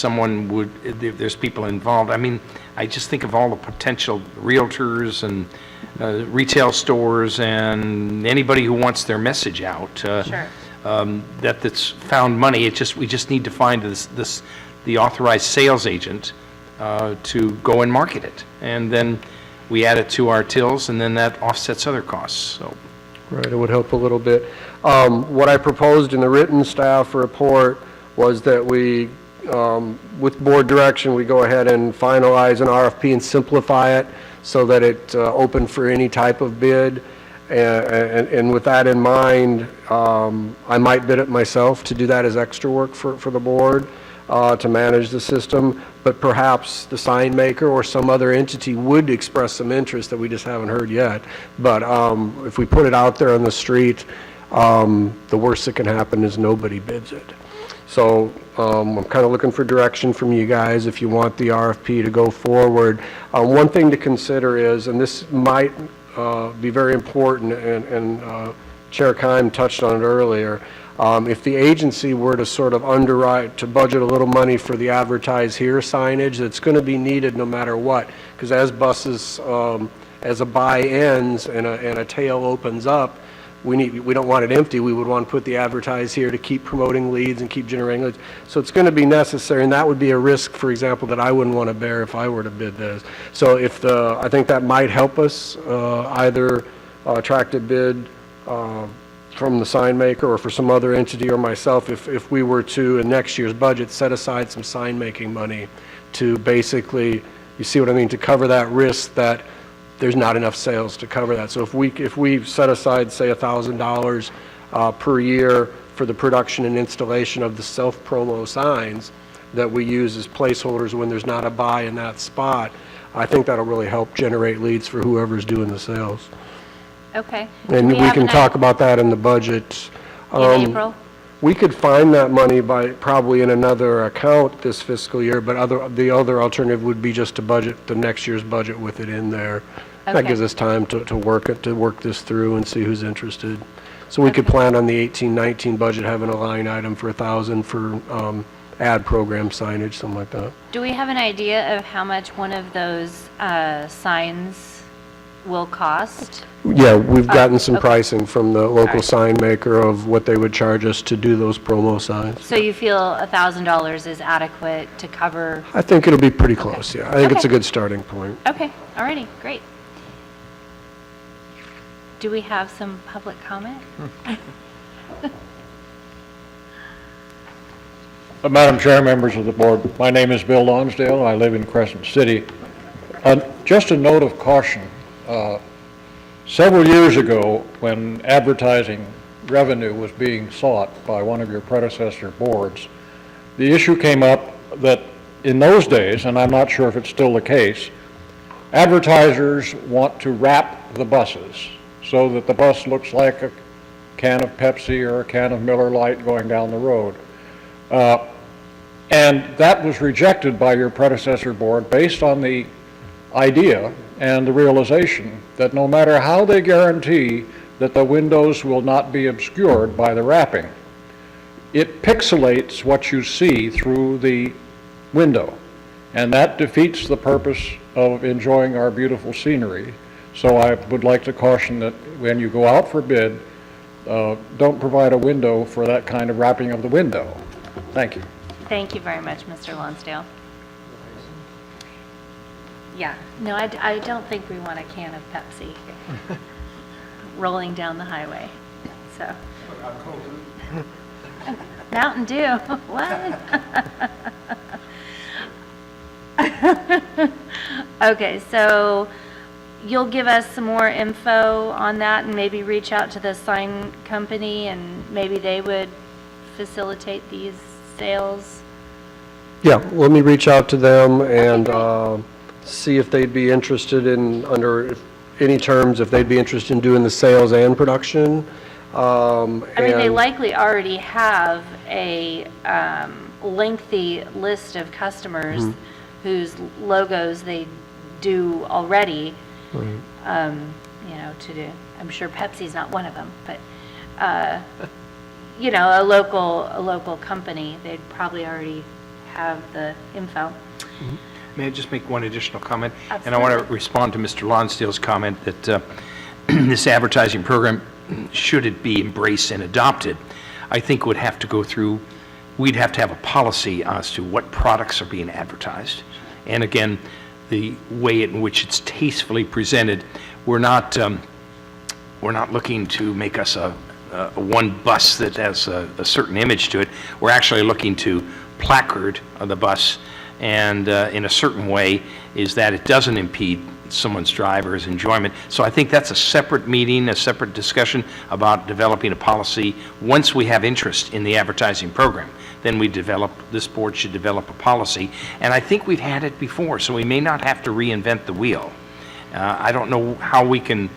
there's people involved. I mean, I just think of all the potential realtors and retail stores and anybody who wants their message out. Sure. That's found money. We just need to find the authorized sales agent to go and market it. And then we add it to our tills, and then that offsets other costs, so. Right, it would help a little bit. What I proposed in the written staff report was that we, with board direction, we go ahead and finalize an RFP and simplify it so that it open for any type of bid. And with that in mind, I might bid it myself to do that as extra work for the board, to manage the system. but perhaps the sign maker or some other entity would express some interest that we just haven't heard yet. But if we put it out there on the street, the worst that can happen is nobody bids it. So I'm kind of looking for direction from you guys if you want the RFP to go forward. One thing to consider is, and this might be very important, and Chair Keim touched on it earlier, if the agency were to sort of underwrite, to budget a little money for the advertise here signage, that's going to be needed no matter what, because as buses, as a buy ends and a tail opens up, we don't want it empty. We would want to put the advertise here to keep promoting leads and keep generating leads. So it's going to be necessary, and that would be a risk, for example, that I wouldn't want to bear if I were to bid this. So I think that might help us either attract a bid from the sign maker or for some other entity or myself if we were to, in next year's budget, set aside some sign making money to basically, you see what I mean, to cover that risk that there's not enough sales to cover that. So if we set aside, say, $1,000 per year for the production and installation of the self-promo signs that we use as placeholders when there's not a buy in that spot, I think that'll really help generate leads for whoever's doing the sales. Okay. Do And we have can an talk about that in the budget. in April? We could find that money by probably in another account this fiscal year, but the other alternative would be just to budget the next year's budget with it in there. That Okay. gives us time to work this through and see who's interested. So we could plan on the 18-19 budget having a line item for 1,000 for ad program signage, something like that. Do we have an idea of how much one of those signs will cost? Yeah, we've gotten some okay. pricing from the local right. sign maker of what they would charge us to do those promo signs. So you feel $1,000 is adequate to cover? I think it'll be pretty close, yeah. I think it's a Okay. good starting point. Okay, alrighty, great. Do we have some public comment? Madam Chair, members of the board, my name is Bill Lonsdale. I live in Crescent City. Just a note of caution. Several years ago, when advertising revenue was being sought by one of your predecessor boards, the issue came up that in those days, and I'm not sure if it's still the case, advertisers want to wrap the buses so that the bus looks like a can of Pepsi or a can of Miller Lite going down the road. And that was rejected by your predecessor board based on the idea and the realization that no matter how they guarantee that the windows will not be obscured by the wrapping, it pixelates what you see through the window. And that defeats the purpose of enjoying our beautiful scenery. So I would like to caution that when you go out for bid, don't provide a window for that kind of wrapping of the window. Thank you. Thank you very much, Mr. Lonsdale. Yeah, no, I don't think we want a can of Pepsi rolling down the highway, so. Mountain Dew, what? Okay, so you'll give us some more info on that and maybe reach out to the sign company and maybe they would facilitate these sales? Yeah, let me reach out to them and see if they'd be interested in, under any terms, if they'd be interested in doing the sales and production. I mean, they likely already have a lengthy list of customers whose logos they do already, you know, to do. I'm sure Pepsi's not one of them, but, you know, a local company, they'd probably already have the info. May I just make one additional comment? Absolutely. And I want to respond to Mr. Lonsdale's comment that this advertising program, should it be embraced and adopted, I think would have to go through, we'd have to have a policy as to what products are being advertised. And again, the way in which it's tastefully presented, we're not looking to make us a one bus that has a certain image to it. We're actually looking to placard the bus and in a certain way is that it doesn't impede someone's drive or his enjoyment. So I think that's a separate meeting, a separate discussion about developing a policy. Once we have interest in the advertising program, then this board should develop a policy. And I think we've had it before, so we may not have to reinvent the wheel. I don't know how we can,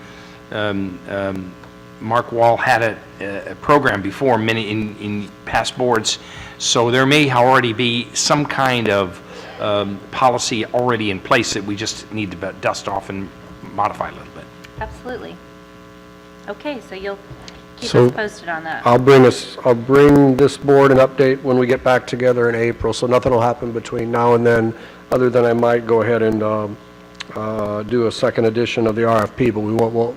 Mark Wall had a program before in past boards, so there may already be some kind of policy already in place that we just need to dust off and modify a little bit. Absolutely. Okay, so you'll keep So, us posted on that. I'll bring this board an update when we get back together in April, so nothing will happen between now and then, other than I might go ahead and do a second edition of the RFP, but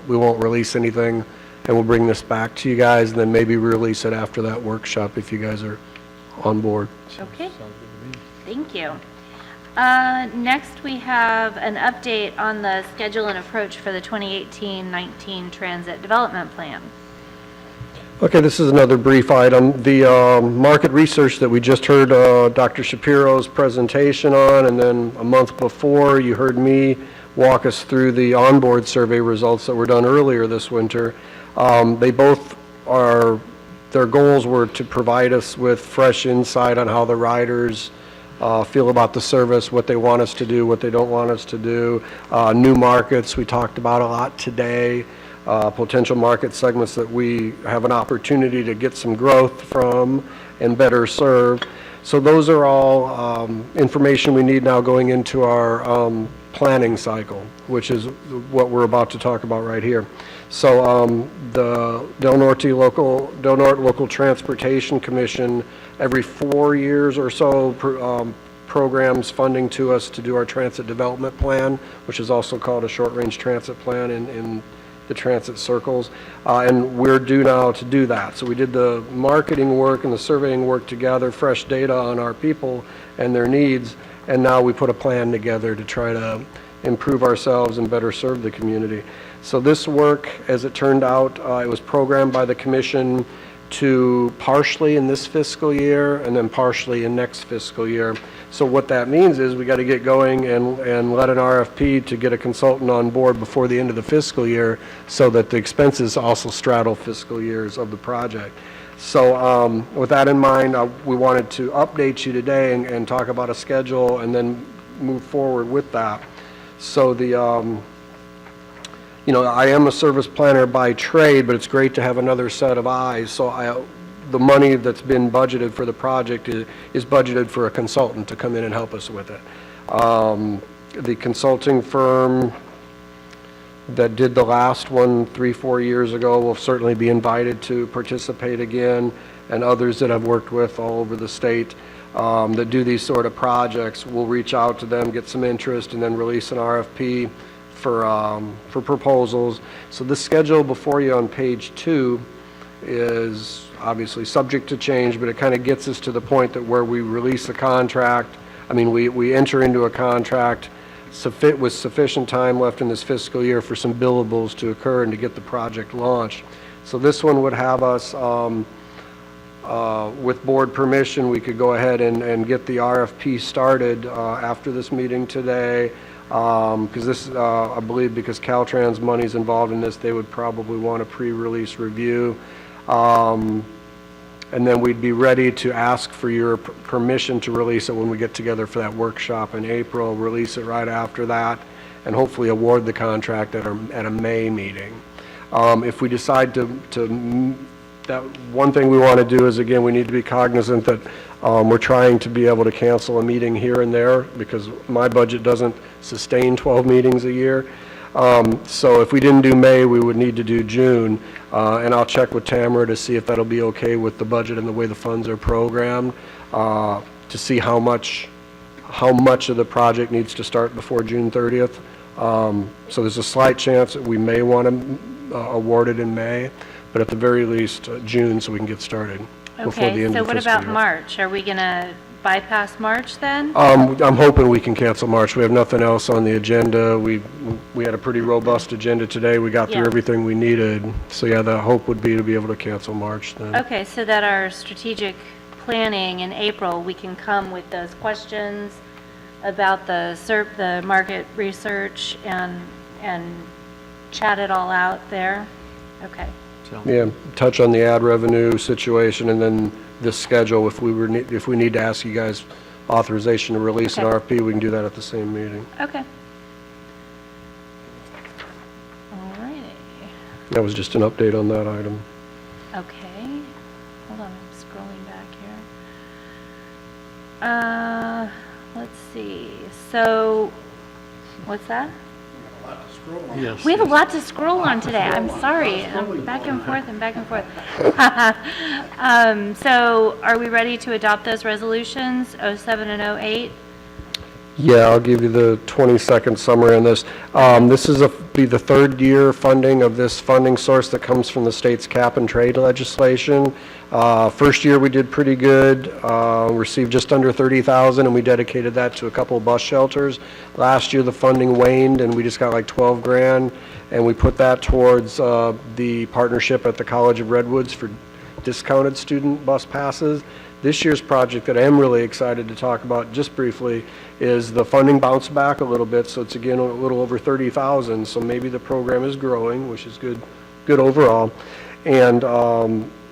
we won't release anything, and we'll bring this back to you guys, and then maybe release it after that workshop if you guys are on board. Okay, thank you. Next, we have an update on the schedule and approach for the 2018-19 Transit Development Plan. Okay, this is another brief item. The market research that we just heard Dr. Shapiro's presentation on, and then a month before, you heard me walk us through the onboard survey results that were done earlier this winter. They both their goals were to provide us with fresh insight on how the riders feel about the service, what they want us to do, what they don't want us to do. New markets, we talked about a lot today. Potential market segments that we have an opportunity to get some growth from and better serve. So those are all information we need now going into our planning cycle, which is what we're about to talk about right here. So the Del Norte Local Transportation Commission, every 4 years or so, programs funding to us to do our transit development plan, which is also called a short-range transit plan in the transit circles, and we're due now to do that. So we did the marketing work and the surveying work to gather fresh data on our people and their needs, and now we put a plan together to try to improve ourselves and better serve the community. So this work, as it turned out, it was programmed by the commission to partially in this fiscal year and then partially in next fiscal year. So what that means is we got to get going and let an RFP to get a consultant on board before the end of the fiscal year so that the expenses also straddle fiscal years of the project. So with that in mind, we wanted to update you today and talk about a schedule and then move forward with that. So I am a service planner by trade, but it's great to have another set of eyes. So the money that's been budgeted for the project is budgeted for a consultant to come in and help us with it. The consulting firm that did the last one 3-4 years ago will certainly be invited to participate again, and others that I've worked with all over the state that do these sort of projects. We'll reach out to them, get some interest, and then release an RFP for proposals. So the schedule before you on page 2 is obviously subject to change, but it kind of gets us to the point that where we release a contract, we enter into a contract with sufficient time left in this fiscal year for some billables to occur and to get the project launched. So this one would have us, with board permission, we could go ahead and get the RFP started after this meeting today. Because this, I believe, because Caltrans money's involved in this, they would probably want a pre-release review. And then we'd be ready to ask for your permission to release it when we get together for that workshop in April, release it right after that, and hopefully award the contract at a May meeting. If we decide that one thing we want to do is, again, we need to be cognizant that we're trying to be able to cancel a meeting here and there because my budget doesn't sustain 12 meetings a year. So if we didn't do May, we would need to do June, and I'll check with Tamara to see if that'll be okay with the budget and the way the funds are programmed, to see how much of the project needs to start before June 30th. So there's a slight chance that we may want to award it in May, but at the very least, June, so we can get started before the end Okay, so of the what fiscal about year. March? Are we going to bypass March then? I'm hoping we can cancel March. We have nothing else on the agenda. We had a pretty robust agenda today. We got through Yeah. everything we needed. So yeah, the hope would be to be able to cancel March then. Okay, so that our strategic planning in April, we can come with those questions about the market research and chat it all out there? Okay. Yeah, touch on the ad revenue situation, and then the schedule, if we need to ask you guys authorization to release an Okay. RFP, we can do that at the same meeting. Okay. All righty. That was just an update on that item. Okay. Hold on, I'm scrolling back here. Let's see. So, what's that? Yes. We have a lot to scroll on today. I'm sorry. I'm back and forth and back and forth. So are we ready to adopt those resolutions, 07 and 08? Yeah, I'll give you the 20-second summary on this. This is be the third year funding of this funding source that comes from the state's cap and trade legislation. First year we did pretty good, received just under $30,000, and we dedicated that to a couple of bus shelters. Last year the funding waned and we just got like 12 grand, and we put that towards the partnership at the College of Redwoods for discounted student bus passes. This year's project that I am really excited to talk about just briefly is the funding bounced back a little bit, so it's again a little over 30,000. So maybe the program is growing, which is good overall. And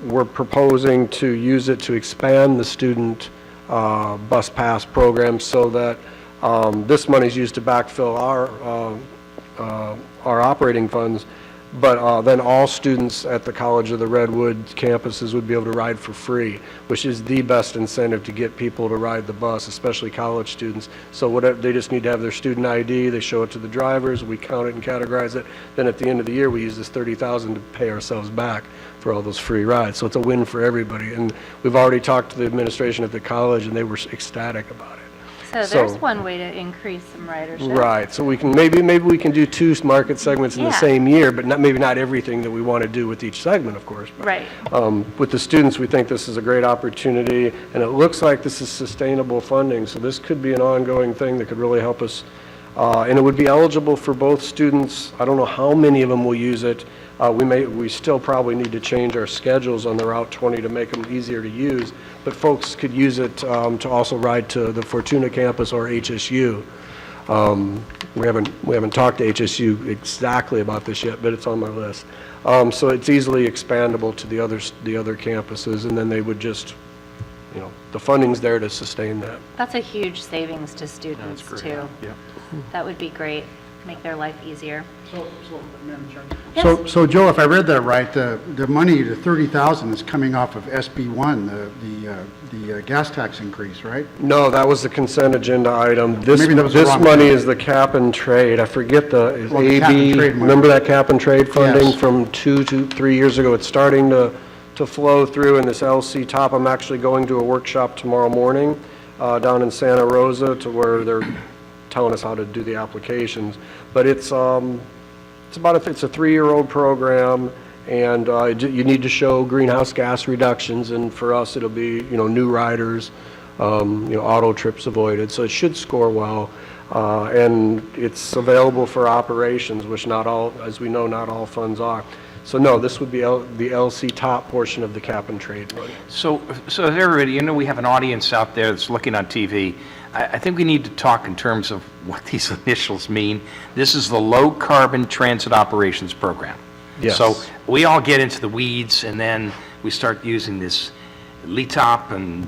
we're proposing to use it to expand the student bus pass program so that this money is used to backfill our operating funds. But then all students at the College of the Redwood campuses would be able to ride for free, which is the best incentive to get people to ride the bus, especially college students. So whatever, they just need to have their student ID, they show it to the drivers, we count it and categorize it. Then at the end of the year, we use this $30,000 to pay ourselves back for all those free rides. So it's a win for everybody. And we've already talked to the administration at the college, and they were ecstatic about it. So there's one way to increase some ridership. Right, so we can, maybe we can do two market segments in the Yeah. same year, but maybe not everything that we want to do with each segment, of course. But, Right. with the students, we think this is a great opportunity, and it looks like this is sustainable funding, so this could be an ongoing thing that could really help us. And it would be eligible for both students. I don't know how many of them will use it. We still probably need to change our schedules on the Route 20 to make them easier to use, but folks could use it to also ride to the Fortuna campus or HSU. We haven't talked to HSU exactly about this yet, but it's on my list. So it's easily expandable to the other campuses, and then they would just, the funding's there to sustain that. That's a huge savings to students, too. Yeah. That would be great, make their life easier. Madam Chair. Yes. So Joe, if I read that right, the money, the 30,000 is coming off of SB1, the gas tax increase, right? No, that was the consent agenda item. This Maybe that was the wrong money thing. is the cap and trade. I forget is Well, the cap and AB, trade money. remember that cap and trade funding Yes. from 2 to 3 years ago? It's starting to flow through in this LC top. I'm actually going to a workshop tomorrow morning down in Santa Rosa to where they're telling us how to do the applications. But it's a 3-year-old program, and you need to show greenhouse gas reductions, and for us it'll be new riders, auto trips avoided, so it should score well, and it's available for operations, which not all, as we know, not all funds are. So no, this would be the LC top portion of the cap and trade money. So everybody, we have an audience out there that's looking on TV. I think we need to talk in terms of what these initials mean. This is the Low Carbon Transit Operations Program. Yes. So we all get into the weeds, and then we start using this LETOP and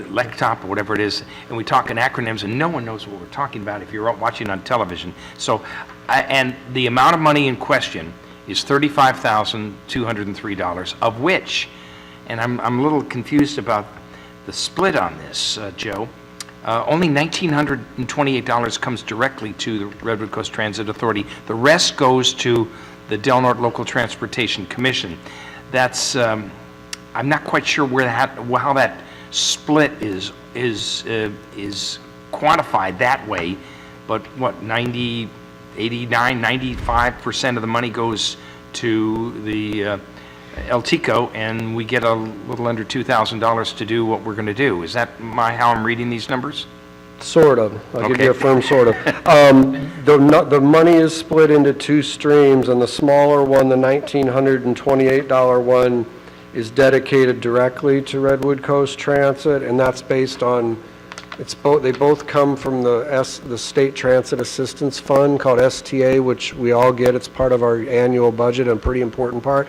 LECTOP or whatever it is, and we talk in acronyms, and no one knows what we're talking about if you're watching on television. So, and the amount of money in question is $35,203, of which, and I'm a little confused about the split on this, Joe, only $1,928 comes directly to the Redwood Coast Transit Authority. The rest goes to the Del Norte Local Transportation Commission. That's, I'm not quite sure how that split is quantified that way, but what, 89, 95% of the money goes to the LTCO, and we get a little under $2,000 to do what we're going to do. Is that how I'm reading these numbers? Sort of. I'll give Okay. you a firm sort of. The money is split into two streams, and the smaller one, the $1,928 one, is dedicated directly to Redwood Coast Transit, and that's based on They both come from the State Transit Assistance Fund called STA, which we all get. It's part of our annual budget and a pretty important part.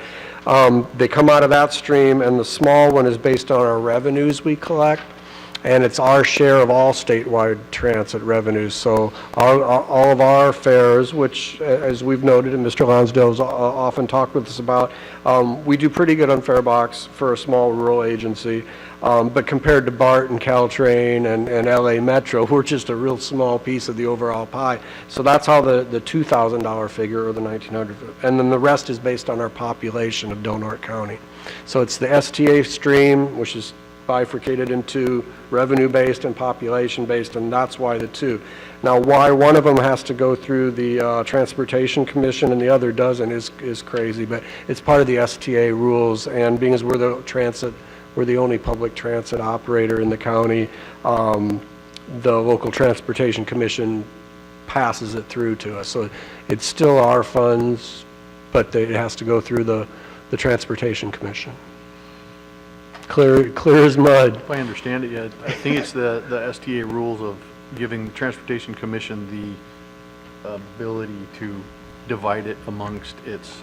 They come out of that stream, and the small one is based on our revenues we collect, and it's our share of all statewide transit revenues. So all of our fares, which, as we've noted, and Mr. Lonsdale's often talked with us about, we do pretty good on Farebox for a small rural agency. But compared to BART and Caltrain and LA Metro, we're just a real small piece of the overall pie. So that's how the $2,000 figure, or the $1,900, and then the rest is based on our population of Del-Norte County. So it's the STA stream, which is bifurcated into revenue-based and population-based, and that's why the two. Now, why one of them has to go through the Transportation Commission and the other doesn't is crazy, but it's part of the STA rules, and being as we're the only public transit operator in the county, the local Transportation Commission passes it through to us. So it's still our funds, but it has to go through the Transportation Commission. Clear as mud. If I understand it, yeah, I think it's the STA rules of giving the Transportation Commission the ability to divide it amongst its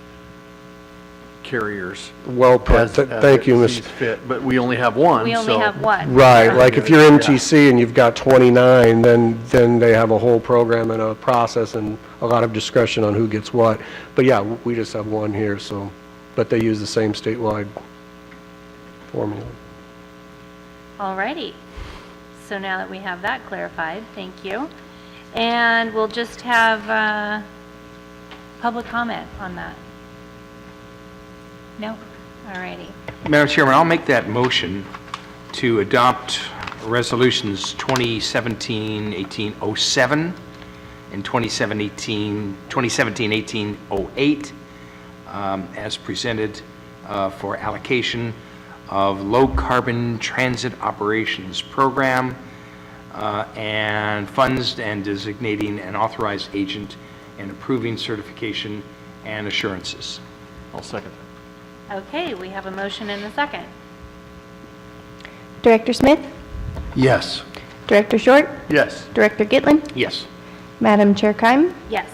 carriers. Well put. Thank you, Mr. Fit, but we only have one. We only so- have one. Right, like if you're MTC and you've got 29, then they have a whole program and a process and a lot of discretion on who gets what. But yeah, we just have one here, so, but they use the same statewide formula. All righty. So now that we have that clarified, thank you. And we'll just have public comment on that. No? All righty. Madam Chairman, I'll make that motion to adopt resolutions 2017-1807 and 2017-1808 as presented for allocation of low-carbon transit operations program and funds, and designating an authorized agent and approving certification and assurances. I'll second that. Okay, we have a motion and a second. Director Smith? Yes. Director Short? Yes. Director Gitlin? Yes. Madam Chair Keim? Yes.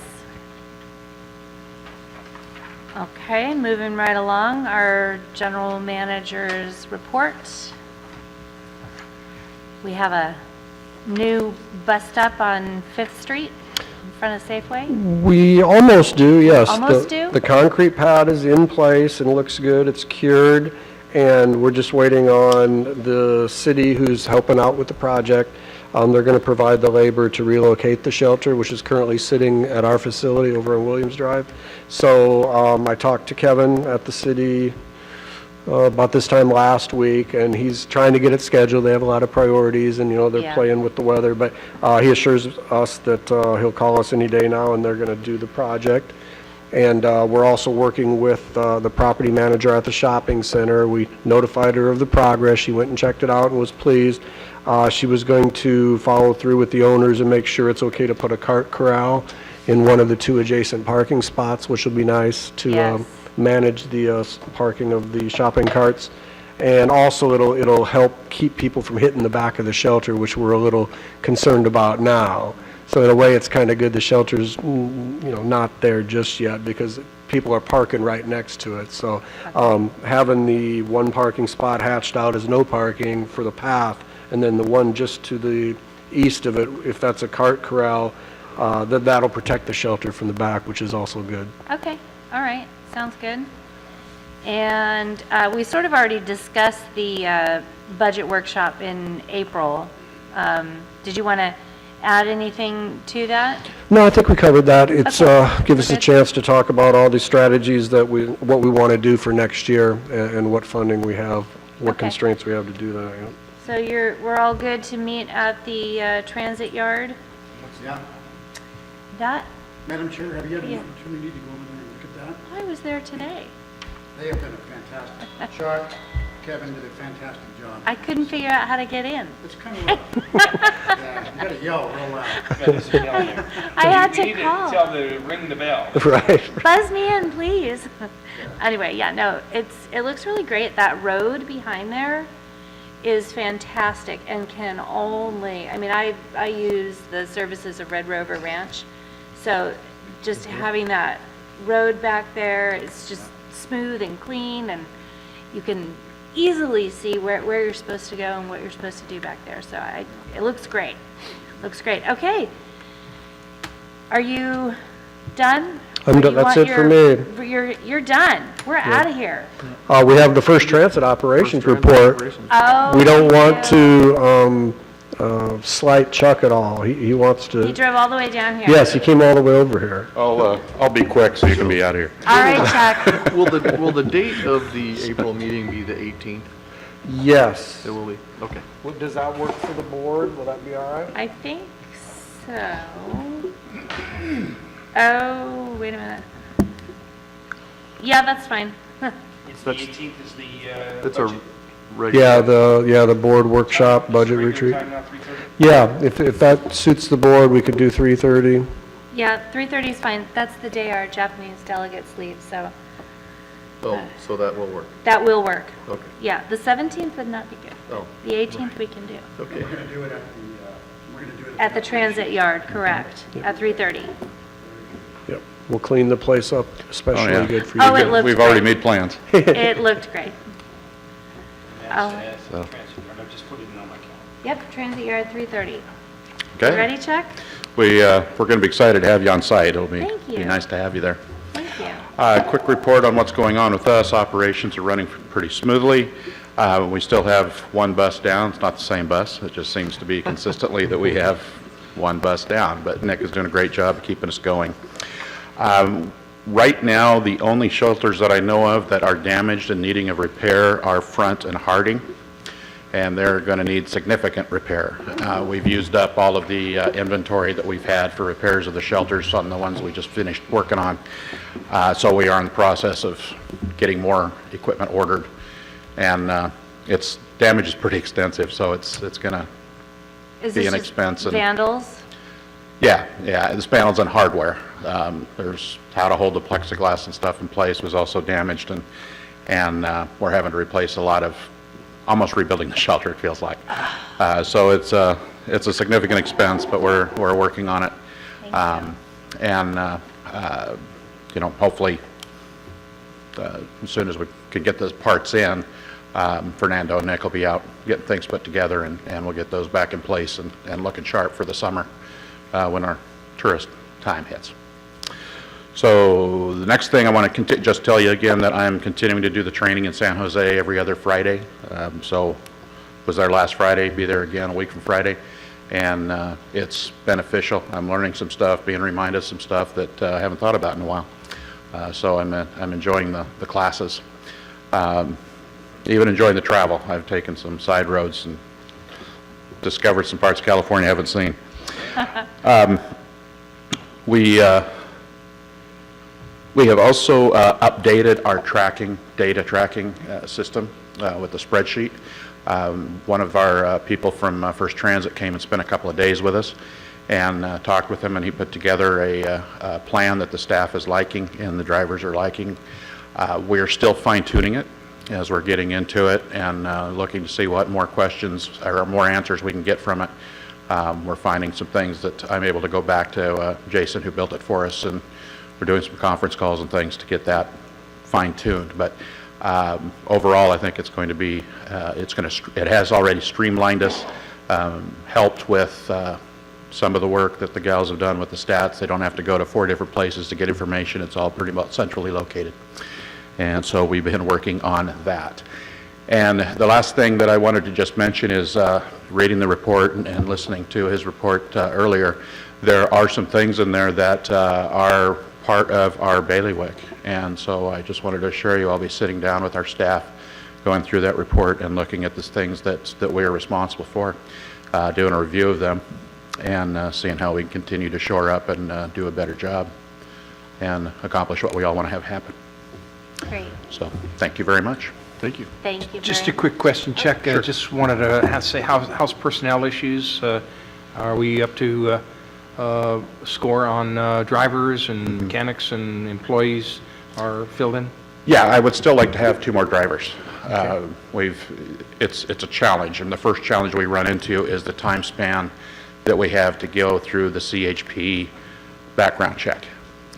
Okay, moving right along, our general manager's report. We have a new bus stop on 5th Street in front of Safeway. We almost do, yes. Almost do? The concrete pad is in place and looks good, it's cured, and we're just waiting on the city who's helping out with the project. They're going to provide the labor to relocate the shelter, which is currently sitting at our facility over on Williams Drive. So I talked to Kevin at the city about this time last week, and he's trying to get it scheduled. They have a lot of priorities, and, they're Yeah. playing with the weather. But he assures us that he'll call us any day now, and they're going to do the project. And we're also working with the property manager at the shopping center. We notified her of the progress. She went and checked it out and was pleased. She was going to follow through with the owners and make sure it's okay to put a cart corral in one of the 2 adjacent parking spots, which will be nice to Yes. manage the parking of the shopping carts. And also it'll help keep people from hitting the back of the shelter, which we're a little concerned about now. So in a way, it's kind of good the shelter's, not there just yet, because people are parking right next to it. So having the one parking spot hatched out as no parking for the path, and then the one just to the east of it, if that's a cart corral, that'll protect the shelter from the back, which is also good. Okay, all right, sounds good. And we sort of already discussed the budget workshop in April. Did you want to add anything to that? No, I think we covered that. It's give us a Okay. chance to talk about all the strategies what we want to do for next year, and what funding we have, what Okay. constraints we have to do that. So we're all good to meet at the transit yard? Yeah. That, Madam Chair, have you had an Yeah. opportunity to go over there and look at that? I was there today. They have done a fantastic, Chuck, Kevin did a fantastic job. I couldn't figure out how to get in. It's kind of rough. Yeah, you gotta yell real loud. I had to call. Tell them to ring the bell. Right. Buzz me in, please. Anyway, yeah, no, it looks really great. That road behind there is fantastic and can only, I mean, I use the services of Red Rover Ranch, so just having that road back there, it's just smooth and clean, and you can easily see where you're supposed to go and what you're supposed to do back there, so it looks great. Looks great. Okay. Are you done? I'm Or done. you That's want it for me. You're done. We're out of here. We have the First Transit Operations First transit report. operations. Oh. We don't thank want you. to slight Chuck at all. He wants He to, drove all the way down here. yes, he came all the way over here. I'll be quick so you can be out of here. All right, Chuck. Will the date of the April meeting be the 18th? Yes. It will be, okay. Does that work for the board? Will that be all right? I think so. Oh, wait a minute. Yeah, that's fine. It's the 18th is the It's a budget. regular. The board workshop, budget Regular retreat. time now, 3:30? Yeah, if that suits the board, we could do 3:30. Yeah, 3:30 is fine. That's the day our Japanese delegates leave, so Oh, so that will work. that will work. Okay. Yeah, the 17th would not be good. Oh, The 18th we can do. okay. At the transit yard, correct, at 3:30. Yep. We'll clean the place up, especially yeah. good for you. Oh, it looked We've already great. made plans. It looked great. Oh. So. I've just put it in on my calendar. Yep, transit yard, 3:30. Okay. You ready, Chuck? We're going to be excited to have you on site. It'll be Thank you. nice to have you there. Thank you. Quick report on what's going on with us. Operations are running pretty smoothly. We still have one bus down. It's not the same bus. It just seems to be consistently that we have one bus down, but Nick is doing a great job of keeping us going. Right now, the only shelters that I know of that are damaged and needing of repair are Front and Harding, and they're going to need significant repair. We've used up all of the inventory that we've had for repairs of the shelters on the ones we just finished working on. So we are in the process of getting more equipment ordered, and its damage is pretty extensive, so it's going to Is be this an just expense and- vandals? yeah, the panels and hardware. There's how to hold the plexiglass and stuff in place was also damaged, and we're having to replace a lot of, almost rebuilding the shelter, it feels like. So it's a significant expense, but we're working on it. And hopefully, as soon as we can get those parts in, Fernando and Nick will be out getting things put together, and we'll get those back in place and looking sharp for the summer when our tourist time hits. So the next thing I want to just tell you again that I'm continuing to do the training in San Jose every other Friday. So was there last Friday, be there again a week from Friday, and it's beneficial. I'm learning some stuff, being reminded of some stuff that I haven't thought about in a while. So I'm enjoying the classes. Even enjoying the travel. I've taken some side roads and discovered some parts of California I haven't seen. We have also updated our data tracking system with the spreadsheet. One of our people from First Transit came and spent a couple of days with us and talked with him, and he put together a plan that the staff is liking and the drivers are liking. We're still fine-tuning it as we're getting into it and looking to see what more questions or more answers we can get from it. We're finding some things that I'm able to go back to Jason, who built it for us, and we're doing some conference calls and things to get that fine-tuned. But overall, I think it's going to be, it has already streamlined us, helped with some of the work that the gals have done with the stats. They don't have to go to 4 different places to get information. It's all pretty much centrally located. And so we've been working on that. And the last thing that I wanted to just mention is reading the report and listening to his report earlier. There are some things in there that are part of our bailiwick. And so I just wanted to assure you I'll be sitting down with our staff, going through that report and looking at the things that we are responsible for, doing a review of them, and seeing how we can continue to shore up and do a better job and accomplish what we all want to have happen. Great. So thank you very much. Thank you. Thank you. Just a quick question, Chuck. Just wanted to say, how's personnel issues? Are we up to score on drivers and mechanics and employees are filled in? Yeah, I would still like to have 2 more drivers. It's a challenge, and the first challenge we run into is the time span that we have to go through the CHP background check.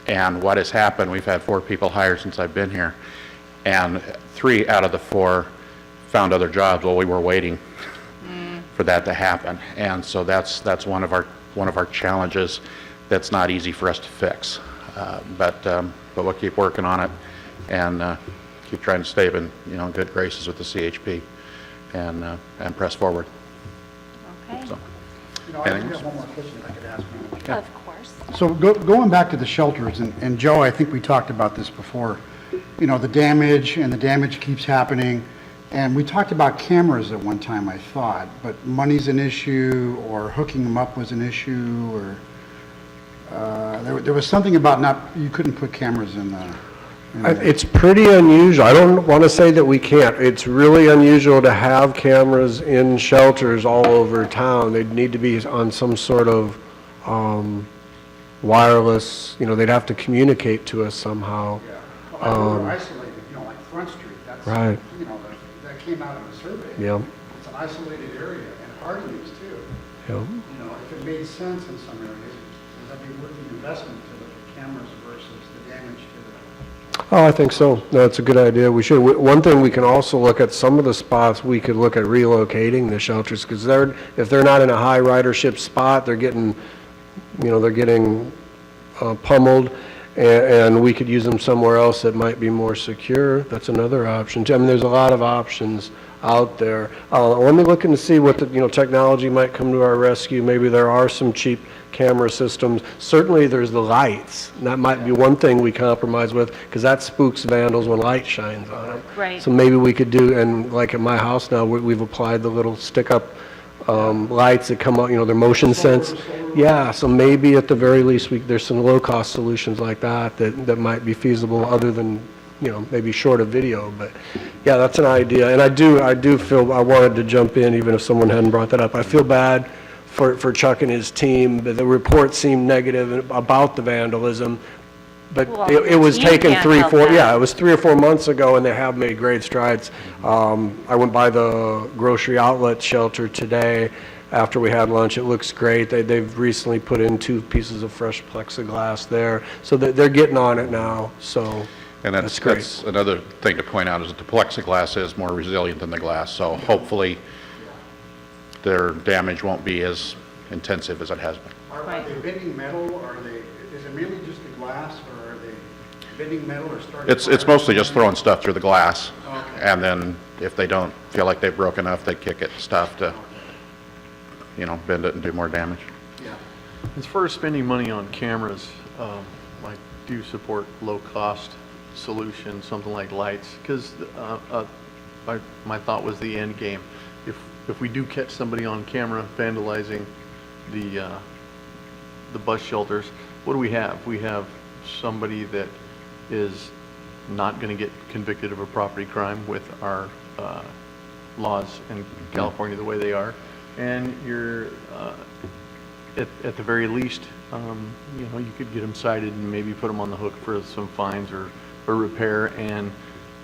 And what has happened, we've had 4 people hired since I've been here, and 3 out of the 4 found other jobs while we were waiting for that to happen. And so that's one of our challenges that's not easy for us to fix. But we'll keep working on it and keep trying to stay in, good graces with the CHP and press forward. Okay, So, I anything do else? have one more question if I could ask, Madam Chair. of course. So going back to the shelters, and Joe, I think we talked about this before, the damage, and the damage keeps happening. And we talked about cameras at one time, I thought, but money's an issue, or hooking them up was an issue, or there was something about you couldn't put cameras in the... It's pretty unusual. I don't want to say that we can't. It's really unusual to have cameras in shelters all over town. They'd need to be on some sort of wireless, they'd have to communicate to us somehow. Well, I know we're isolated, like Front Street, that's, Right. That came out of a survey. Yeah. It's an isolated area, and Harding is too. Yeah. If it made sense in some areas, would that be worth the investment to look at cameras versus the damage to the... Oh, I think so. No, it's a good idea. We should. One thing, we can also look at some of the spots, we could look at relocating the shelters, because if they're not in a high ridership spot, they're getting pummeled, and we could use them somewhere else that might be more secure. That's another option. I mean, there's a lot of options out there. Let me look and see what technology might come to our rescue. Maybe there are some cheap camera systems. Certainly there's the lights. That might be one thing we compromise with, because that spooks vandals when light shines on them. Right. So maybe we could do, and like at my house now, we've applied the little stick-up lights that come out, they're motion sense. Yeah, so maybe at the very least, there's some low-cost solutions like that might be feasible, other than, maybe short of video. But yeah, that's an idea. And I do feel, I wanted to jump in, even if someone hadn't brought that up. I feel bad for Chuck and his team. The report seemed negative about the vandalism, but Well, it was the team taken can't 3, help 4, that. yeah, it was 3 or 4 months ago, and they have made great strides. I went by the grocery outlet shelter today after we had lunch. It looks great. They've recently put in 2 pieces of fresh plexiglass there, so they're getting on it now, so And that's great. that's another thing to point out, is that the plexiglass is more resilient than the glass, so hopefully their damage won't be as intensive as it has been. Are Right. they bending metal, or is it mainly just the glass, or are they bending metal or starting? It's mostly just throwing stuff through the glass, Okay. and then if they don't feel like they've broken enough, they kick it and stuff to, bend it and do more damage. Yeah. As far as spending money on cameras, I do support low-cost solutions, something like lights, because my thought was the end game. If we do catch somebody on camera vandalizing the bus shelters, what do we have? We have somebody that is not going to get convicted of a property crime with our laws in California the way they are, and you're at the very least, you could get them cited and maybe put them on the hook for some fines or repair, and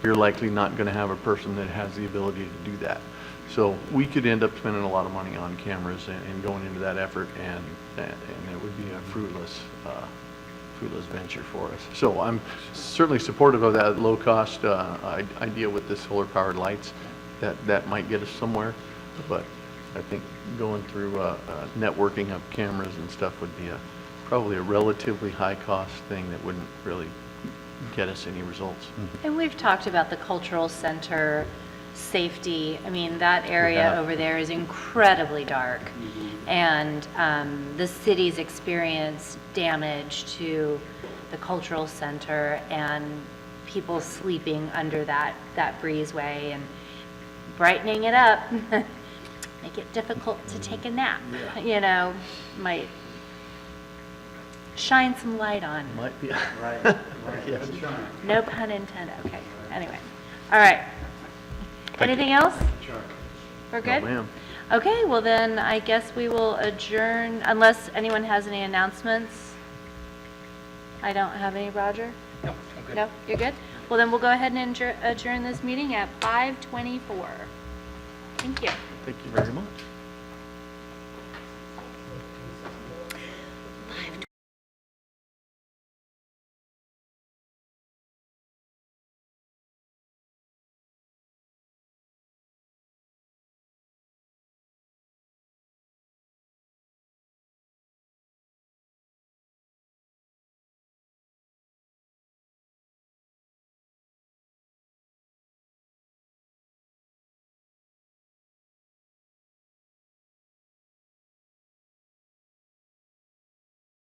you're likely not going to have a person that has the ability to do that. So we could end up spending a lot of money on cameras and going into that effort, and it would be a fruitless venture for us. So I'm certainly supportive of that low-cost idea with the solar-powered lights. That might get us somewhere, but I think going through networking of cameras and stuff would be probably a relatively high-cost thing that wouldn't really get us any results. And we've talked about the cultural center, safety. I mean, that area over there is incredibly dark. And the city's experienced damage to the cultural center and people sleeping under that breezeway and brightening it up, make it difficult to take a nap, might shine some light on. Might be. Right. Yes. No pun intended. Okay, anyway. All right. Anything else? We're No, good? ma'am. Okay, well then, I guess we will adjourn, unless anyone has any announcements. I don't have any, Roger? No, you're good? Well, then we'll go ahead and adjourn this meeting at 5:24. Thank you. Thank you very much.